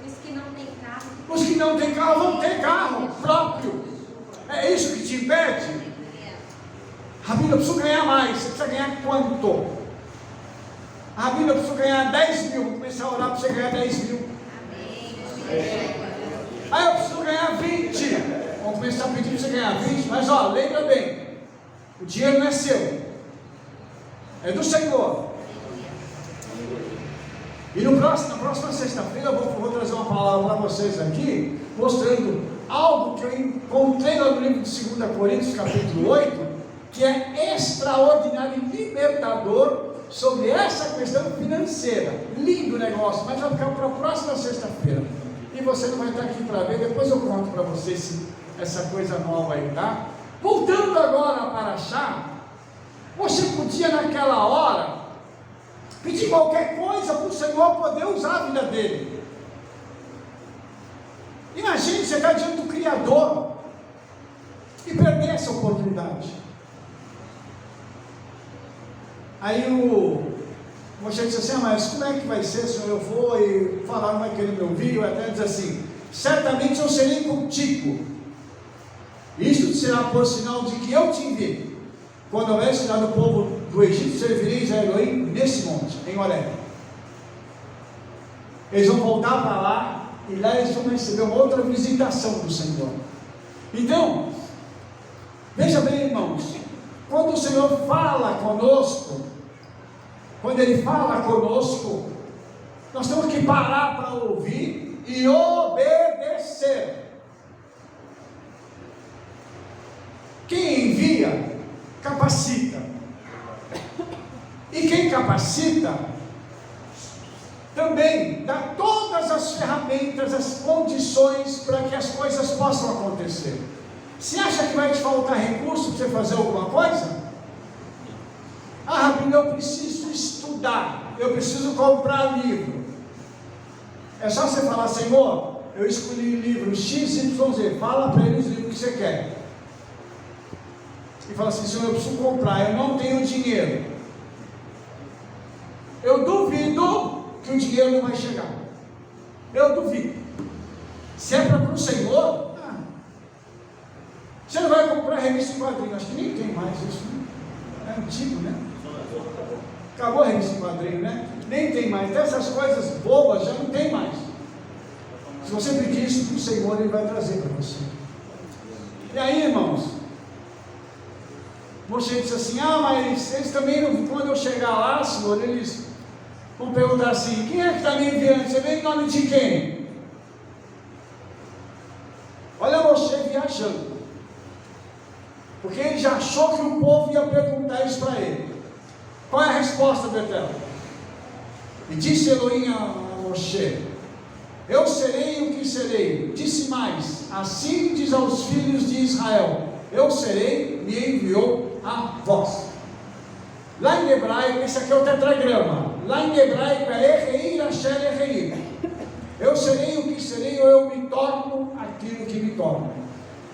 Os que não têm carro. Os que não têm carro vão ter carro próprio. É isso que te impede? Rabino, eu preciso ganhar mais. Você precisa ganhar quanto? Rabino, eu preciso ganhar 10 mil. Vou começar a orar para você ganhar 10 mil. Ah, eu preciso ganhar 20. Vamos começar a pedir para você ganhar 20. Mas ó, lembra bem: o dinheiro não é seu, é do Senhor. E na próxima sexta-feira eu vou trazer uma palavra para vocês aqui, mostrando algo que eu encontrei lá no livro de 2 Coríntios, capítulo 8, que é extraordinário e libertador sobre essa questão financeira. Lindo negócio, mas vai ficar para a próxima sexta-feira. E você não vai estar aqui para ver, depois eu conto para vocês essa coisa nova aí, tá? Voltando agora para Chá, você podia naquela hora pedir qualquer coisa para o Senhor poder usar a vida dele. Imagine você estar diante do Criador e perder essa oportunidade. Aí o Moisés disse assim: mas como é que vai ser, Senhor? Eu vou e falar, não vai querer me ouvir. Eu até diz assim: certamente eu serei contigo. Isto será por sinal de que eu te enviei. Quando houver tirado o povo do Egito, servireis a Elohim nesse monte, em Horeb. Eles vão voltar para lá, e lá eles vão receber uma outra visitação do Senhor. Então, veja bem, irmãos, quando o Senhor fala conosco, quando Ele fala conosco, nós temos que parar para ouvir e obedecer. Quem envia, capacita. E quem capacita, também dá todas as ferramentas, as condições para que as coisas possam acontecer. Você acha que vai te faltar recurso para você fazer alguma coisa? Ah, Rabino, eu preciso estudar, eu preciso comprar livro. É só você falar: Senhor, eu escolhi o livro XYZ, fala para ele os livros que você quer. E fala assim: Senhor, eu preciso comprar, eu não tenho dinheiro. Eu duvido que o dinheiro não vai chegar. Eu duvido. Se é para o Senhor, você não vai comprar revista em quadrinho. Acho que nem tem mais isso, né? É antigo, né? Acabou a revista em quadrinho, né? Nem tem mais. Então, essas coisas bobas já não tem mais. Se você pedir isso para o Senhor, Ele vai trazer para você. E aí, irmãos, você disse assim: mas eles também, quando eu chegar lá, Senhor, eles vão perguntar assim: quem é que está me enviando? Você vem em nome de quem? Olha você viajando, porque ele já achou que o povo ia perguntar isso para ele. Qual é a resposta, Betel? E disse Elohim a Moshe: eu serei o que serei. Disse mais: assim diz aos filhos de Israel: eu serei, me enviou a vós. Lá em hebraico, esse aqui é o tetragrama. Lá em hebraico é Ereir, Asher, Ereir. Eu serei o que serei, ou eu me torno aquilo que me torna.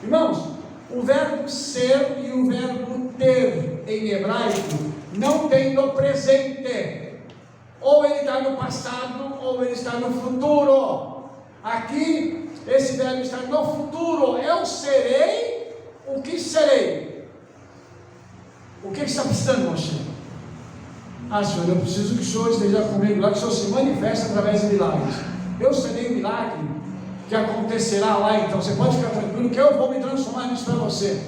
Irmãos, o verbo ser e o verbo ter em hebraico não tem no presente. Ou ele está no passado, ou ele está no futuro. Aqui, esse verbo está no futuro. Eu serei o que serei. O que está precisando, Moshe? Senhor, eu preciso que o Senhor esteja comigo lá, que o Senhor se manifeste através de milagres. Eu serei o milagre que acontecerá lá, então você pode ficar tranquilo que eu vou me transformar nisso para você.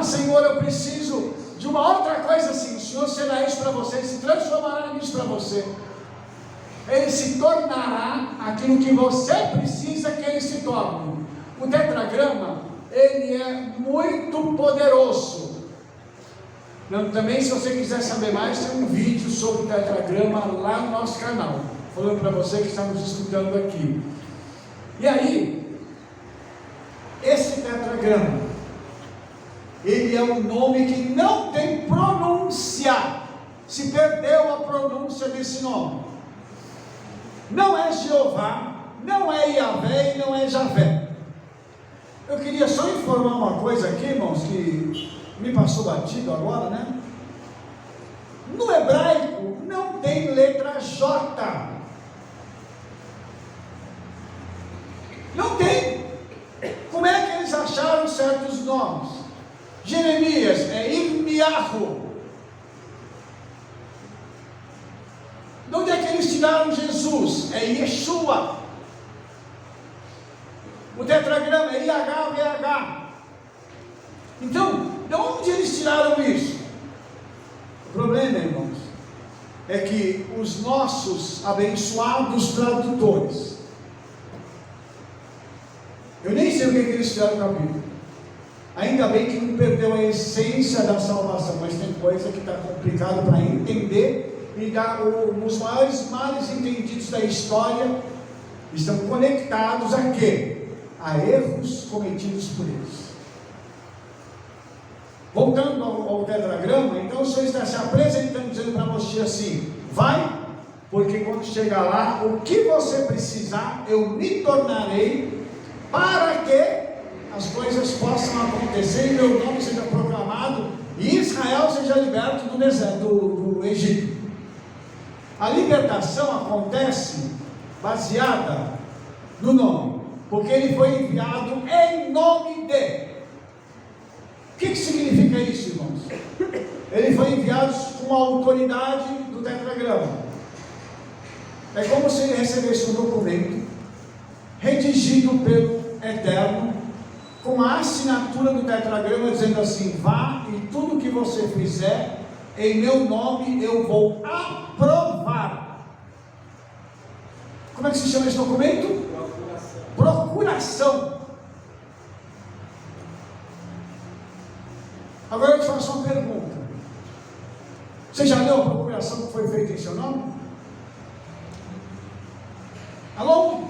Senhor, eu preciso de uma outra coisa assim. O Senhor será isso para você, ele se transformará nisso para você. Ele se tornará aquilo que você precisa que ele se torne. O tetragrama, ele é muito poderoso. Também, se você quiser saber mais, tem um vídeo sobre o tetragrama lá no nosso canal, falando para você que está nos escutando aqui. E aí, esse tetragrama, ele é um nome que não tem pronúncia. Se perdeu a pronúncia desse nome. Não é Jeová, não é Yahvé e não é Javé. Eu queria só informar uma coisa aqui, irmãos, que me passou batido agora, né? No hebraico não tem letra J. Não tem. Como é que eles acharam certos nomes? Jeremias é Irmiahu. De onde é que eles tiraram Jesus? É Yeshua. O tetragrama é IHVH. Então, de onde eles tiraram isso? O problema, irmãos, é que os nossos abençoados tradutores, eu nem sei o que eles fizeram com a Bíblia. Ainda bem que não perdeu a essência da salvação, mas tem coisa que está complicado para entender. E os maiores males entendidos da história estão conectados a quê? A erros cometidos por eles. Voltando ao tetragrama, então o Senhor está se apresentando, dizendo para você assim: vai, porque quando chegar lá, o que você precisar, eu me tornarei, para que as coisas possam acontecer e meu nome seja proclamado e Israel seja liberto do deserto, do Egito. A libertação acontece baseada no nome, porque ele foi enviado em nome de. O que significa isso, irmãos? Ele foi enviado com a autoridade do tetragrama. É como se ele recebesse um documento redigido pelo Eterno, com a assinatura do tetragrama, dizendo assim: vá e tudo que você fizer em meu nome eu vou aprovar. Como é que se chama esse documento? Procuração. Agora eu te faço uma pergunta. Você já leu a procuração que foi feita em seu nome? Alô?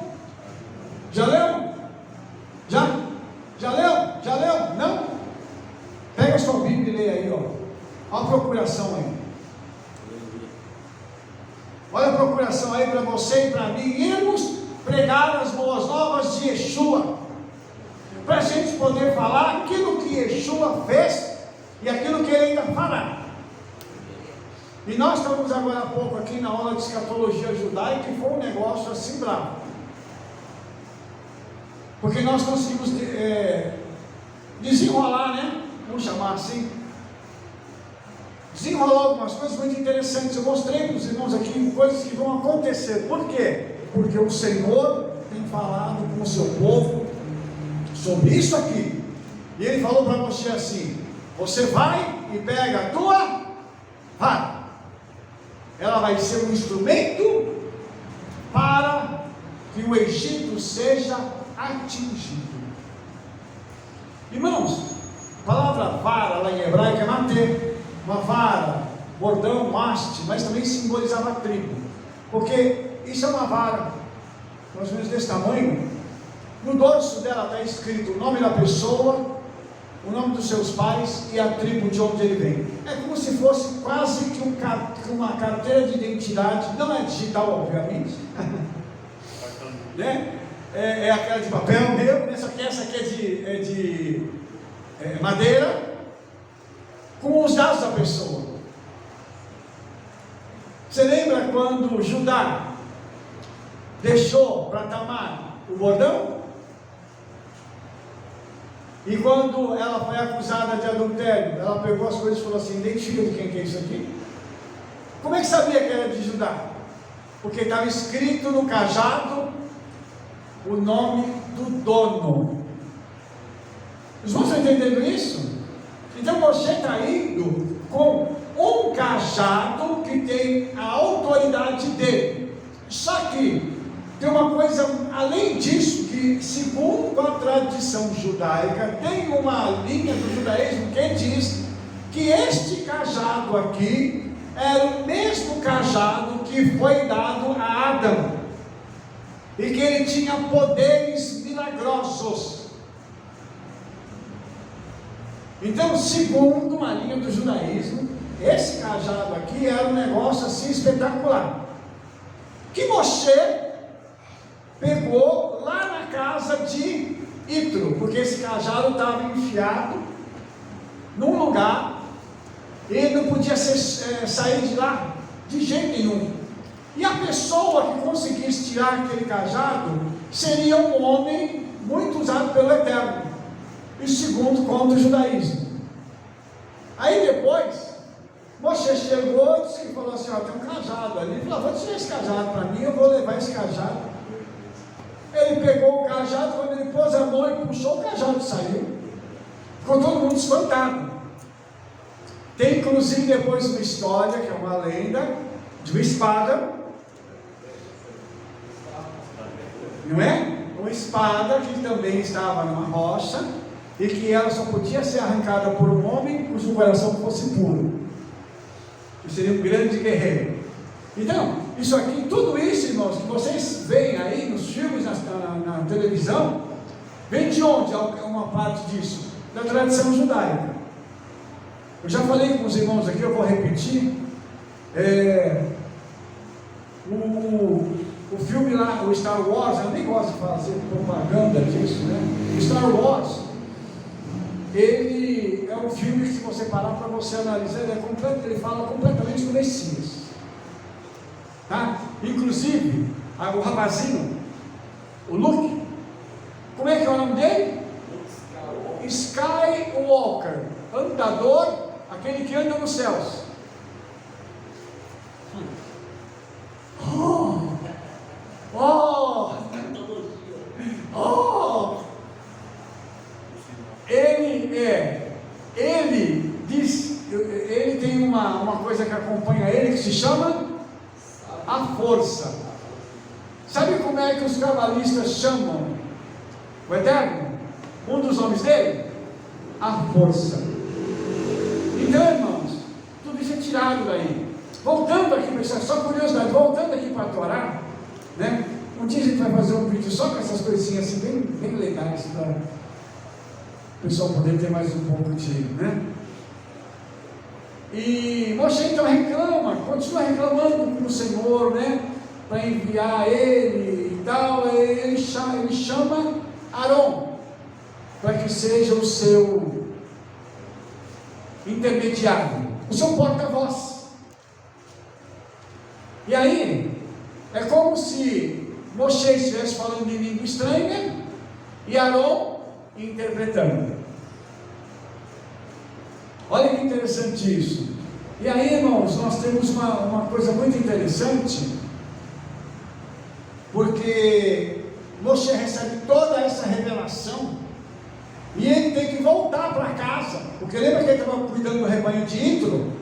Já leu? Já? Já leu? Já leu? Não? Pega a sua Bíblia e leia aí, ó. Olha a procuração aí. Olha a procuração aí para você e para mim irmos pregar as boas novas de Yeshua, para a gente poder falar aquilo que Yeshua fez e aquilo que ele ainda fará. E nós estamos agora há pouco aqui na aula de escatologia judaica, e foi um negócio assim bravo, porque nós conseguimos desenrolar, né? Vamos chamar assim, desenrolar algumas coisas muito interessantes. Eu mostrei para os irmãos aqui coisas que vão acontecer. Por quê? Porque o Senhor tem falado com o seu povo sobre isso aqui, e ele falou para você assim: você vai e pega a tua vara, ela vai ser um instrumento para que o Egito seja atingido. Irmãos, a palavra vara lá em hebraico é matê, uma vara, bordão, haste, mas também simbolizava tribo, porque isso é uma vara, mais ou menos desse tamanho. No dorso dela está escrito o nome da pessoa, o nome dos seus pais e a tribo de onde ele vem. É como se fosse quase que uma carteira de identidade. Não é digital, obviamente, né? é aquela de papel mesmo, essa aqui é de madeira, com os dados da pessoa. Você lembra quando Judá deixou para Tamar o bordão? E quando ela foi acusada de adultério, ela pegou as coisas e falou assim: identifica de quem que é isso aqui? Como é que sabia que era de Judá? Porque estava escrito no cajado o nome do dono. Os irmãos estão entendendo isso? Então você está indo com um cajado que tem a autoridade dele. Só que tem uma coisa além disso, que segundo a tradição judaica, tem uma linha do judaísmo que diz que este cajado aqui era o mesmo cajado que foi dado a Adão, e que ele tinha poderes milagrosos. Então, segundo uma linha do judaísmo, esse cajado aqui era um negócio assim espetacular, que Moshe pegou lá na casa de Itro, porque esse cajado estava enfiado num lugar, e ele não podia sair de lá de jeito nenhum. E a pessoa que conseguisse tirar aquele cajado seria um homem muito usado pelo Eterno, e segundo conta o judaísmo. Aí depois Moshe chegou e disse, falou assim: ó, tem um cajado ali. Ele falou: vou tirar esse cajado para mim, eu vou levar esse cajado. Ele pegou o cajado, quando ele pôs a mão e puxou, o cajado saiu. Ficou todo mundo espantado. Tem inclusive depois uma história, que é uma lenda, de uma espada, não é? Uma espada que também estava numa rocha, e que ela só podia ser arrancada por um homem cujo coração fosse puro, que seria um grande guerreiro. Então, isso aqui, tudo isso, irmãos, que vocês veem aí nos filmes, na televisão, vem de onde? Uma parte disso? Da tradição judaica. Eu já falei com os irmãos aqui, eu vou repetir. O filme lá, o Star Wars, eu nem gosto de fazer propaganda disso, né? O Star Wars, ele é um filme que, se você parar para você analisar, ele fala completamente do Messias, tá? Inclusive, o rapazinho, o Luke, como é que é o nome dele? Skywalker, andador, aquele que anda nos céus. Ele tem uma coisa que acompanha ele, que se chama a força. Sabe como é que os cabalistas chamam o Eterno? Um dos nomes dele? A força. Então, irmãos, tudo isso é tirado daí. Voltando aqui, pessoal, só curiosidade, voltando aqui para a Torá, né? Um dia a gente vai fazer um vídeo só com essas coisinhas assim, bem legais, para o pessoal poder ter mais um pouco de, né? E Moshe então reclama, continua reclamando com o Senhor, né? Para enviar ele e tal. Ele chama Arão para que seja o seu intermediário, o seu porta-voz. E aí é como se Moshe estivesse falando em língua estranha e Arão interpretando. Olha que interessante isso. E aí, irmãos, nós temos uma coisa muito interessante, porque Moshe recebe toda essa revelação e ele tem que voltar para casa, porque lembra que ele estava cuidando do rebanho de Ítro?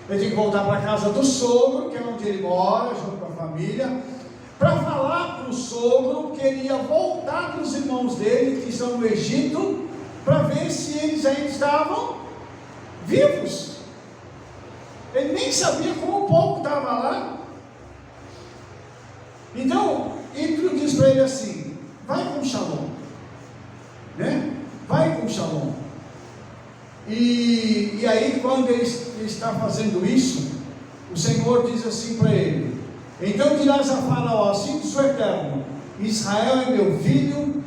Ele tem que voltar para a casa do sogro, que é onde ele mora, junto com a família, para falar para o sogro que ele ia voltar para os irmãos dele, que estão no Egito, para ver se eles ainda estavam vivos. Ele nem sabia como o povo estava lá. Então, Ítro diz para ele assim: vai com Shalom, né? Vai com Shalom. E aí, quando ele está fazendo isso, o Senhor diz assim para ele: então dirás a Faraó, assim diz o Eterno, Israel é meu filho,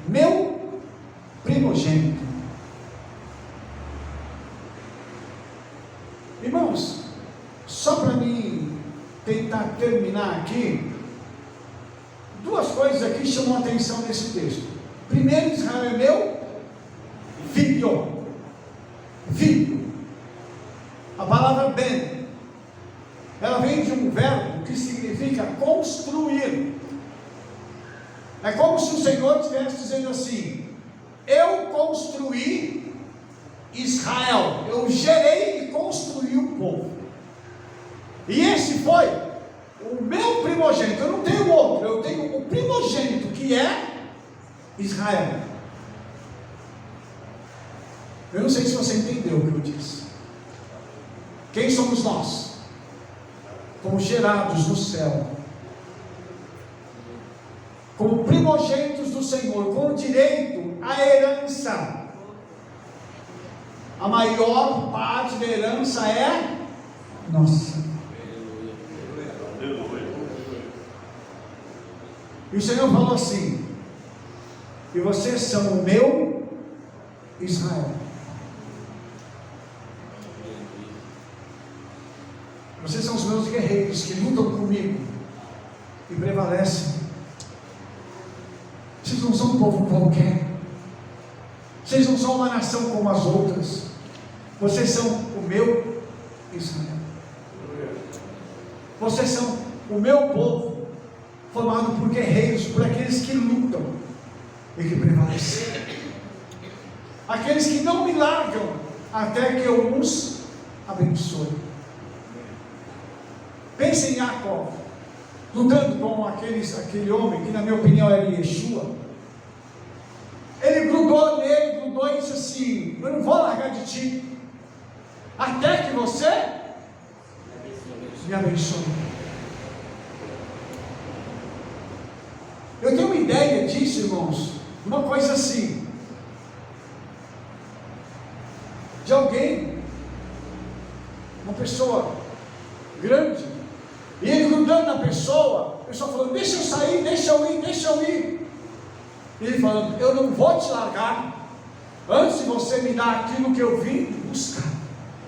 meu primogênito. Irmãos, só para mim tentar terminar aqui, duas coisas aqui chamam a atenção nesse texto. Primeiro, Israel é meu filho. Filho. A palavra ben, ela vem de um verbo que significa construir. É como se o Senhor estivesse dizendo assim: eu construí Israel, eu gerei e construí o povo. E esse foi o meu primogênito. Eu não tenho outro, eu tenho o primogênito, que é Israel. Eu não sei se você entendeu o que eu disse. Quem somos nós? Fomos gerados no céu como primogênitos do Senhor, com direito à herança. A maior parte da herança é nossa. E o Senhor falou assim: e vocês são o meu Israel. Vocês são os meus guerreiros que lutam comigo e prevalecem. Vocês não são um povo qualquer. Vocês não são uma nação como as outras. Vocês são o meu Israel. Vocês são o meu povo, formado por guerreiros, por aqueles que lutam e que prevalecem. Aqueles que não me largam até que eu os abençoe. Pense em Jacó, lutando com aquele homem que na minha opinião era Yeshua. Ele grudou nele, grudou e disse assim: eu não vou largar de ti até que você me abençoe. Eu tenho uma ideia disso, irmãos, uma coisa assim, de alguém, uma pessoa grande, e ele grudando na pessoa, a pessoa falando: deixa eu sair, deixa eu ir, deixa eu ir. E ele falando: eu não vou te largar antes de você me dar aquilo que eu vim buscar.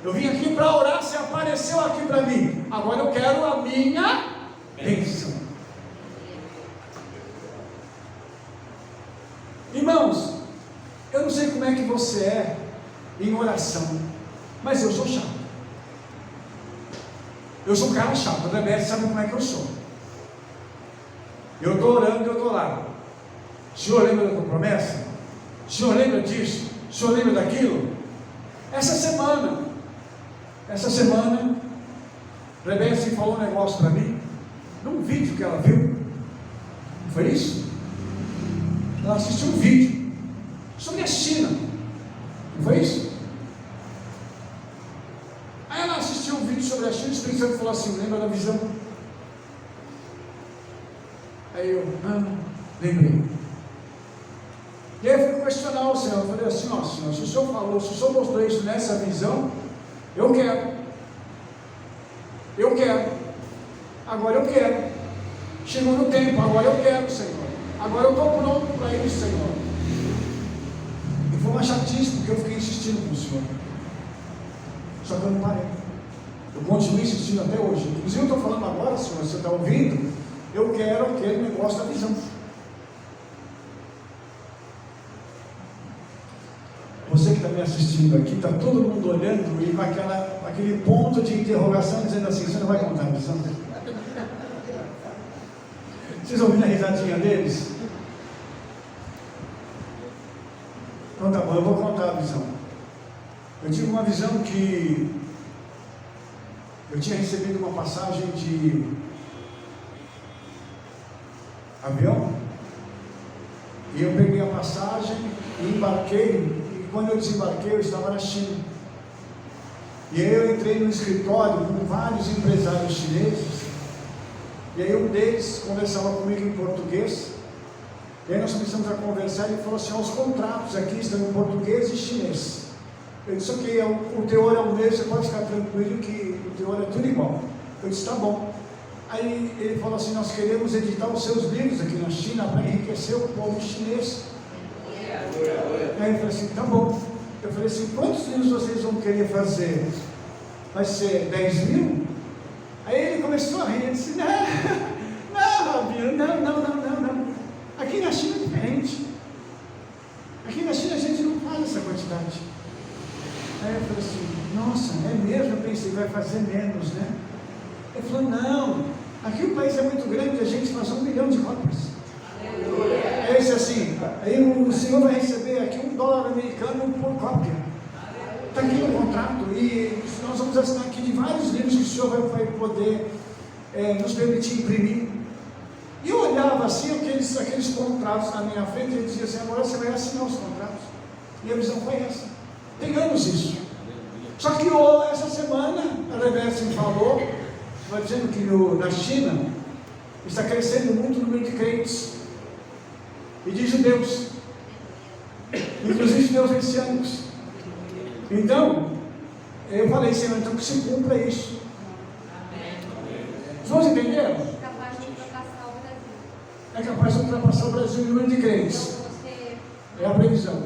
Eu vim aqui para orar, você apareceu aqui para mim, agora eu quero a minha bênção. Irmãos, eu não sei como é que você é em oração, mas eu sou chato. Eu sou um cara chato. A Rebeca sabe como é que eu sou. Eu estou orando e eu estou lá: o Senhor lembra da tua promessa? O Senhor lembra disso? O Senhor lembra daquilo? Essa semana, Rebeca falou um negócio para mim, num vídeo que ela viu. Não foi isso? Ela assistiu um vídeo sobre a China. Não foi isso? Aí ela assistiu um vídeo sobre a China, o Espírito Santo falou assim: lembra da visão? Aí eu, lembrei. E aí eu fui questionar o Senhor. Eu falei assim: ó Senhor, se o Senhor falou, se o Senhor mostrou isso nessa visão, eu quero. Agora eu quero. Chegou no tempo, agora eu quero, Senhor. Agora eu estou pronto para isso, Senhor. E foi uma chatice, porque eu fiquei insistindo com o Senhor. Só que eu não parei. Eu continuo insistindo até hoje. Inclusive eu estou falando agora, Senhor, você está ouvindo? Eu quero aquele negócio da visão. Você que está me assistindo aqui, está todo mundo olhando e com aquele ponto de interrogação, dizendo assim: você não vai contar a visão? Vocês ouviram a risadinha deles? Então tá bom, eu vou contar a visão. Eu tive uma visão que eu tinha recebido uma passagem de avião, e eu peguei a passagem e embarquei. Quando eu desembarquei, eu estava na China. E aí eu entrei no escritório com vários empresários chineses. E aí um deles conversava comigo em português. E aí nós começamos a conversar e ele falou assim: os contratos aqui estão em português e chinês. Eu disse: ok, o teor é o mesmo, você pode ficar tranquilo que o teor é tudo igual. Eu disse: tá bom. Aí ele falou assim: nós queremos editar os seus livros aqui na China para enriquecer o povo chinês. Aí eu falei assim: tá bom. Eu falei assim: quantos livros vocês vão querer fazer? Vai ser 10 mil? Aí ele começou a rir. Ele disse: não, Rabino, não. Aqui na China é diferente. Aqui na China a gente não faz essa quantidade. Aí eu falei assim: nossa, é mesmo? Eu pensei, vai fazer menos, né? Ele falou: não, aqui o país é muito grande, a gente faz 1 milhão de cópias. Aí eu disse assim: aí o senhor vai receber aqui $1 americano por cópia. Está aqui no contrato, e nós vamos assinar aqui de vários livros que o senhor vai poder nos permitir imprimir. E eu olhava assim, aqueles contratos na minha frente, e ele dizia assim: agora você vai assinar os contratos. E a visão foi essa. Tem anos isso. Só que essa semana a Reversa me falou, dizendo que na China está crescendo muito o número de crentes e de judeus, inclusive judeus messiânicos. Então, eu falei: Senhor, então que se cumpra isso. Vocês entenderam? É capaz de ultrapassar o Brasil em número de crentes. É a previsão,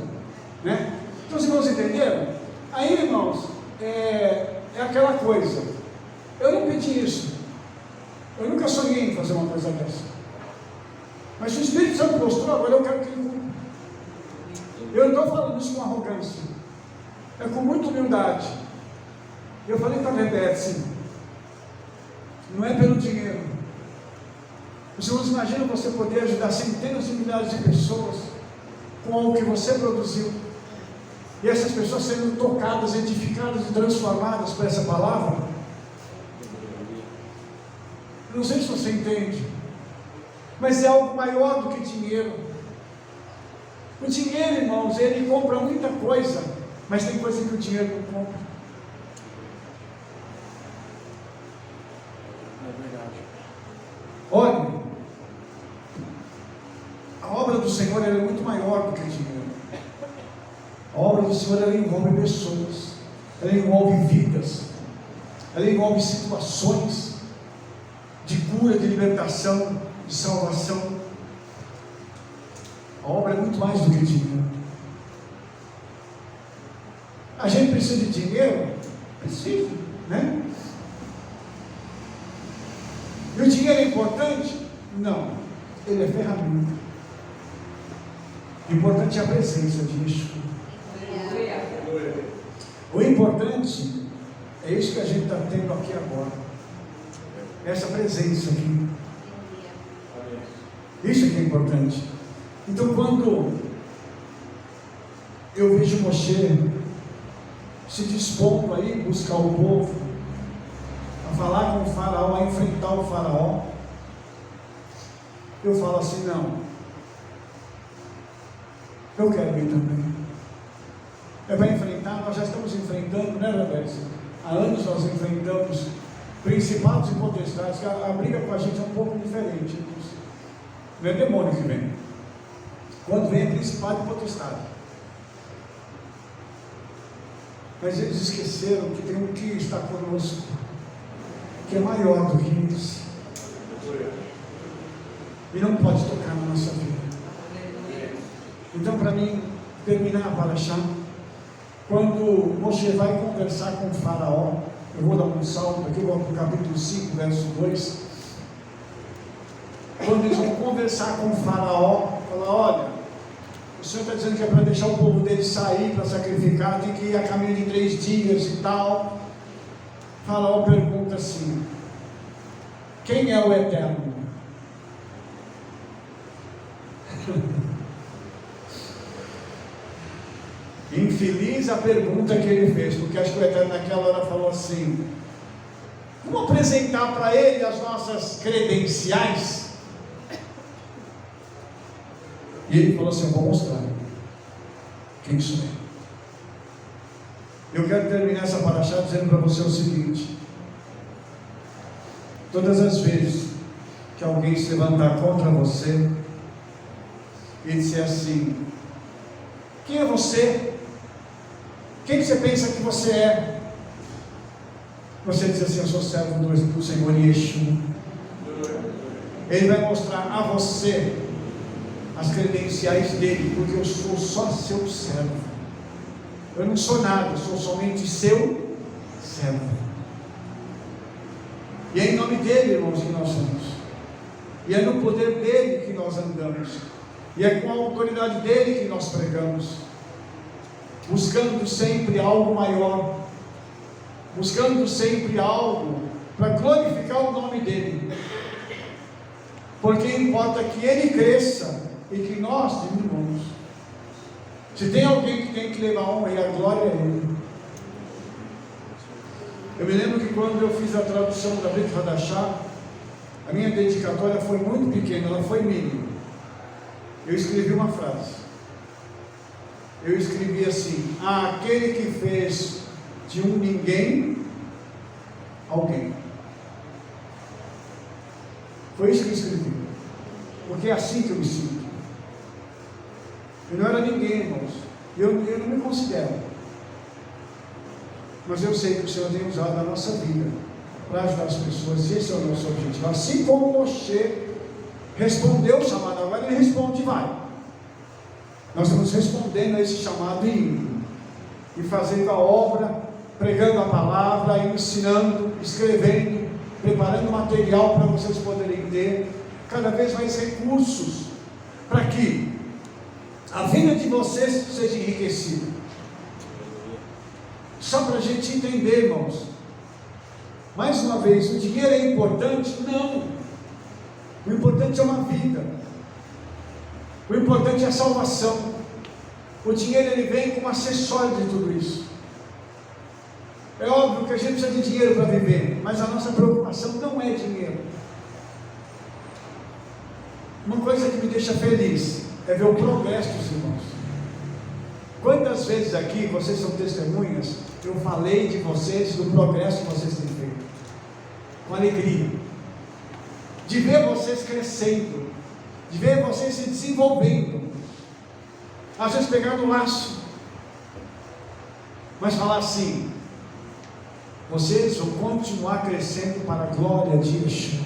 né? Então, os irmãos entenderam? Aí, irmãos, é aquela coisa. Eu não pedi isso. Eu nunca sonhei em fazer uma coisa dessa. Mas se o Espírito Santo mostrou, agora eu quero que ele cumpra. Eu não estou falando isso com arrogância. É com muita humildade. Eu falei para a Rebeca: não é pelo dinheiro. Os irmãos imaginam você poder ajudar centenas de milhares de pessoas com algo que você produziu, e essas pessoas sendo tocadas, edificadas e transformadas por essa palavra? Não sei se você entende, mas é algo maior do que dinheiro. O dinheiro, irmãos, ele compra muita coisa, mas tem coisa que o dinheiro não compra. É verdade. Olha, a obra do Senhor é muito maior do que dinheiro. A obra do Senhor, ela envolve pessoas, ela envolve vidas, ela envolve situações de cura, de libertação, de salvação. A obra é muito mais do que dinheiro. A gente precisa de dinheiro? Precisa, né? E o dinheiro é importante? Não, ele é ferramenta. O importante é a presença de Cristo. O importante é isso que a gente está tendo aqui agora. Essa presença aqui. Isso que é importante. Então, quando eu vejo Moshe se dispondo a ir buscar o povo, a falar com o faraó, a enfrentar o faraó, eu falo assim: não, eu quero ir também. É para enfrentar, nós já estamos enfrentando, né, Rebeca? Há anos nós enfrentamos principados e potestades, que a briga com a gente é um pouco diferente. Não é demônio que vem. Quando vem é principado e potestade. Mas eles esqueceram que tem um que está conosco, que é maior do que eles, e não pode tocar na nossa vida. Então, para mim terminar a paraxá, quando Moshe vai conversar com o faraó, eu vou dar um salto aqui, vou para o capítulo 5, verso 2. Quando eles vão conversar com o faraó, falar: olha, o Senhor está dizendo que é para deixar o povo dele sair para sacrificar, tem que ir a caminho de 3 dias e tal. O faraó pergunta assim: quem é o Eterno? Infeliz a pergunta que ele fez, porque acho que o Eterno naquela hora falou assim: vamos apresentar para ele as nossas credenciais. E ele falou assim: eu vou mostrar quem sou eu. Eu quero terminar essa paraxá dizendo para você o seguinte: todas as vezes que alguém se levantar contra você e disser assim: quem é você? Quem você pensa que você é? Você diz assim: eu sou servo do Senhor Yeshua. Ele vai mostrar a você as credenciais dele, porque eu sou só seu servo. Eu não sou nada, eu sou somente seu servo. E é em nome dele, irmãos, que nós somos. E é no poder dele que nós andamos. E é com a autoridade dele que nós pregamos. Buscando sempre algo maior. Buscando sempre algo para glorificar o nome dele. Porque importa que ele cresça e que nós diminuamos. Se tem alguém que tem que levar a honra e a glória, é ele. Eu me lembro que quando eu fiz a tradução da Brit Hadashah, a minha dedicatória foi muito pequena, ela foi mínima. Eu escrevi uma frase. Eu escrevi assim: aquele que fez de um ninguém alguém. Foi isso que eu escrevi. Porque é assim que eu me sinto. Eu não era ninguém, irmãos. Eu não me considero. Mas eu sei que o Senhor tem usado a nossa vida para ajudar as pessoas. Esse é o nosso objetivo. Assim como Moshe respondeu o chamado, agora ele responde e vai. Nós estamos respondendo a esse chamado e indo. E fazendo a obra, pregando a palavra, ensinando, escrevendo, preparando material para vocês poderem ter cada vez mais recursos para que a vida de vocês seja enriquecida. Só para a gente entender, irmãos. Mais uma vez, o dinheiro é importante? Não. O importante é uma vida. O importante é a salvação. O dinheiro ele vem como acessório de tudo isso. É óbvio que a gente precisa de dinheiro para viver, mas a nossa preocupação não é dinheiro. Uma coisa que me deixa feliz é ver o progresso dos irmãos. Quantas vezes aqui, vocês são testemunhas, eu falei de vocês, do progresso que vocês têm feito, com alegria, de ver vocês crescendo, de ver vocês se desenvolvendo, às vezes pegando o laço, mas falar assim: vocês vão continuar crescendo para a glória de Yeshua.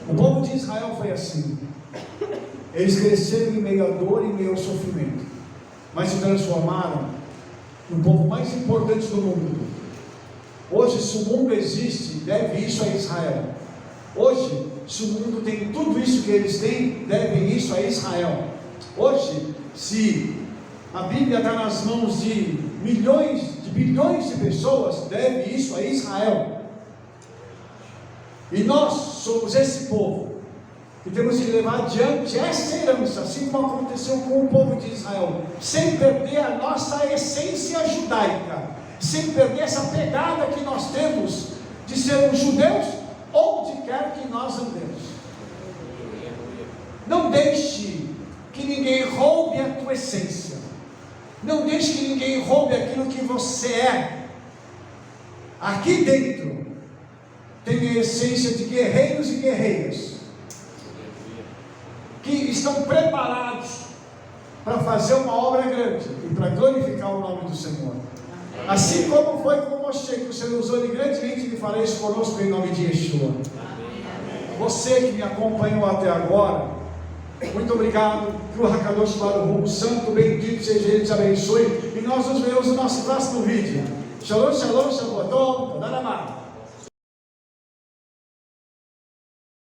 O povo de Israel foi assim. Eles cresceram em meio à dor e em meio ao sofrimento, mas se transformaram no povo mais importante do mundo. Hoje, se o mundo existe, deve isso a Israel. Hoje, se o mundo tem tudo isso que eles têm, devem isso a Israel. Hoje, se a Bíblia está nas mãos de milhões, de bilhões de pessoas, deve isso a Israel. E nós somos esse povo que temos que levar adiante essa herança, assim como aconteceu com o povo de Israel, sem perder a nossa essência judaica, sem perder essa pegada que nós temos de sermos judeus, onde quer que nós andemos. Não deixe que ninguém roube a tua essência. Não deixe que ninguém roube aquilo que você é. Aqui dentro tem a essência de guerreiros e guerreiras que estão preparados para fazer uma obra grande e para glorificar o nome do Senhor. Assim como foi com Moshe, que o Senhor usou ele grandemente, ele fará isso conosco em nome de Yeshua. Você que me acompanhou até agora, muito obrigado. Que o Hakadosh Baruch Hu, santo, bendito seja ele, te abençoe. E nós nos vemos no nosso próximo vídeo. Shalom, shalom, shalom, toda a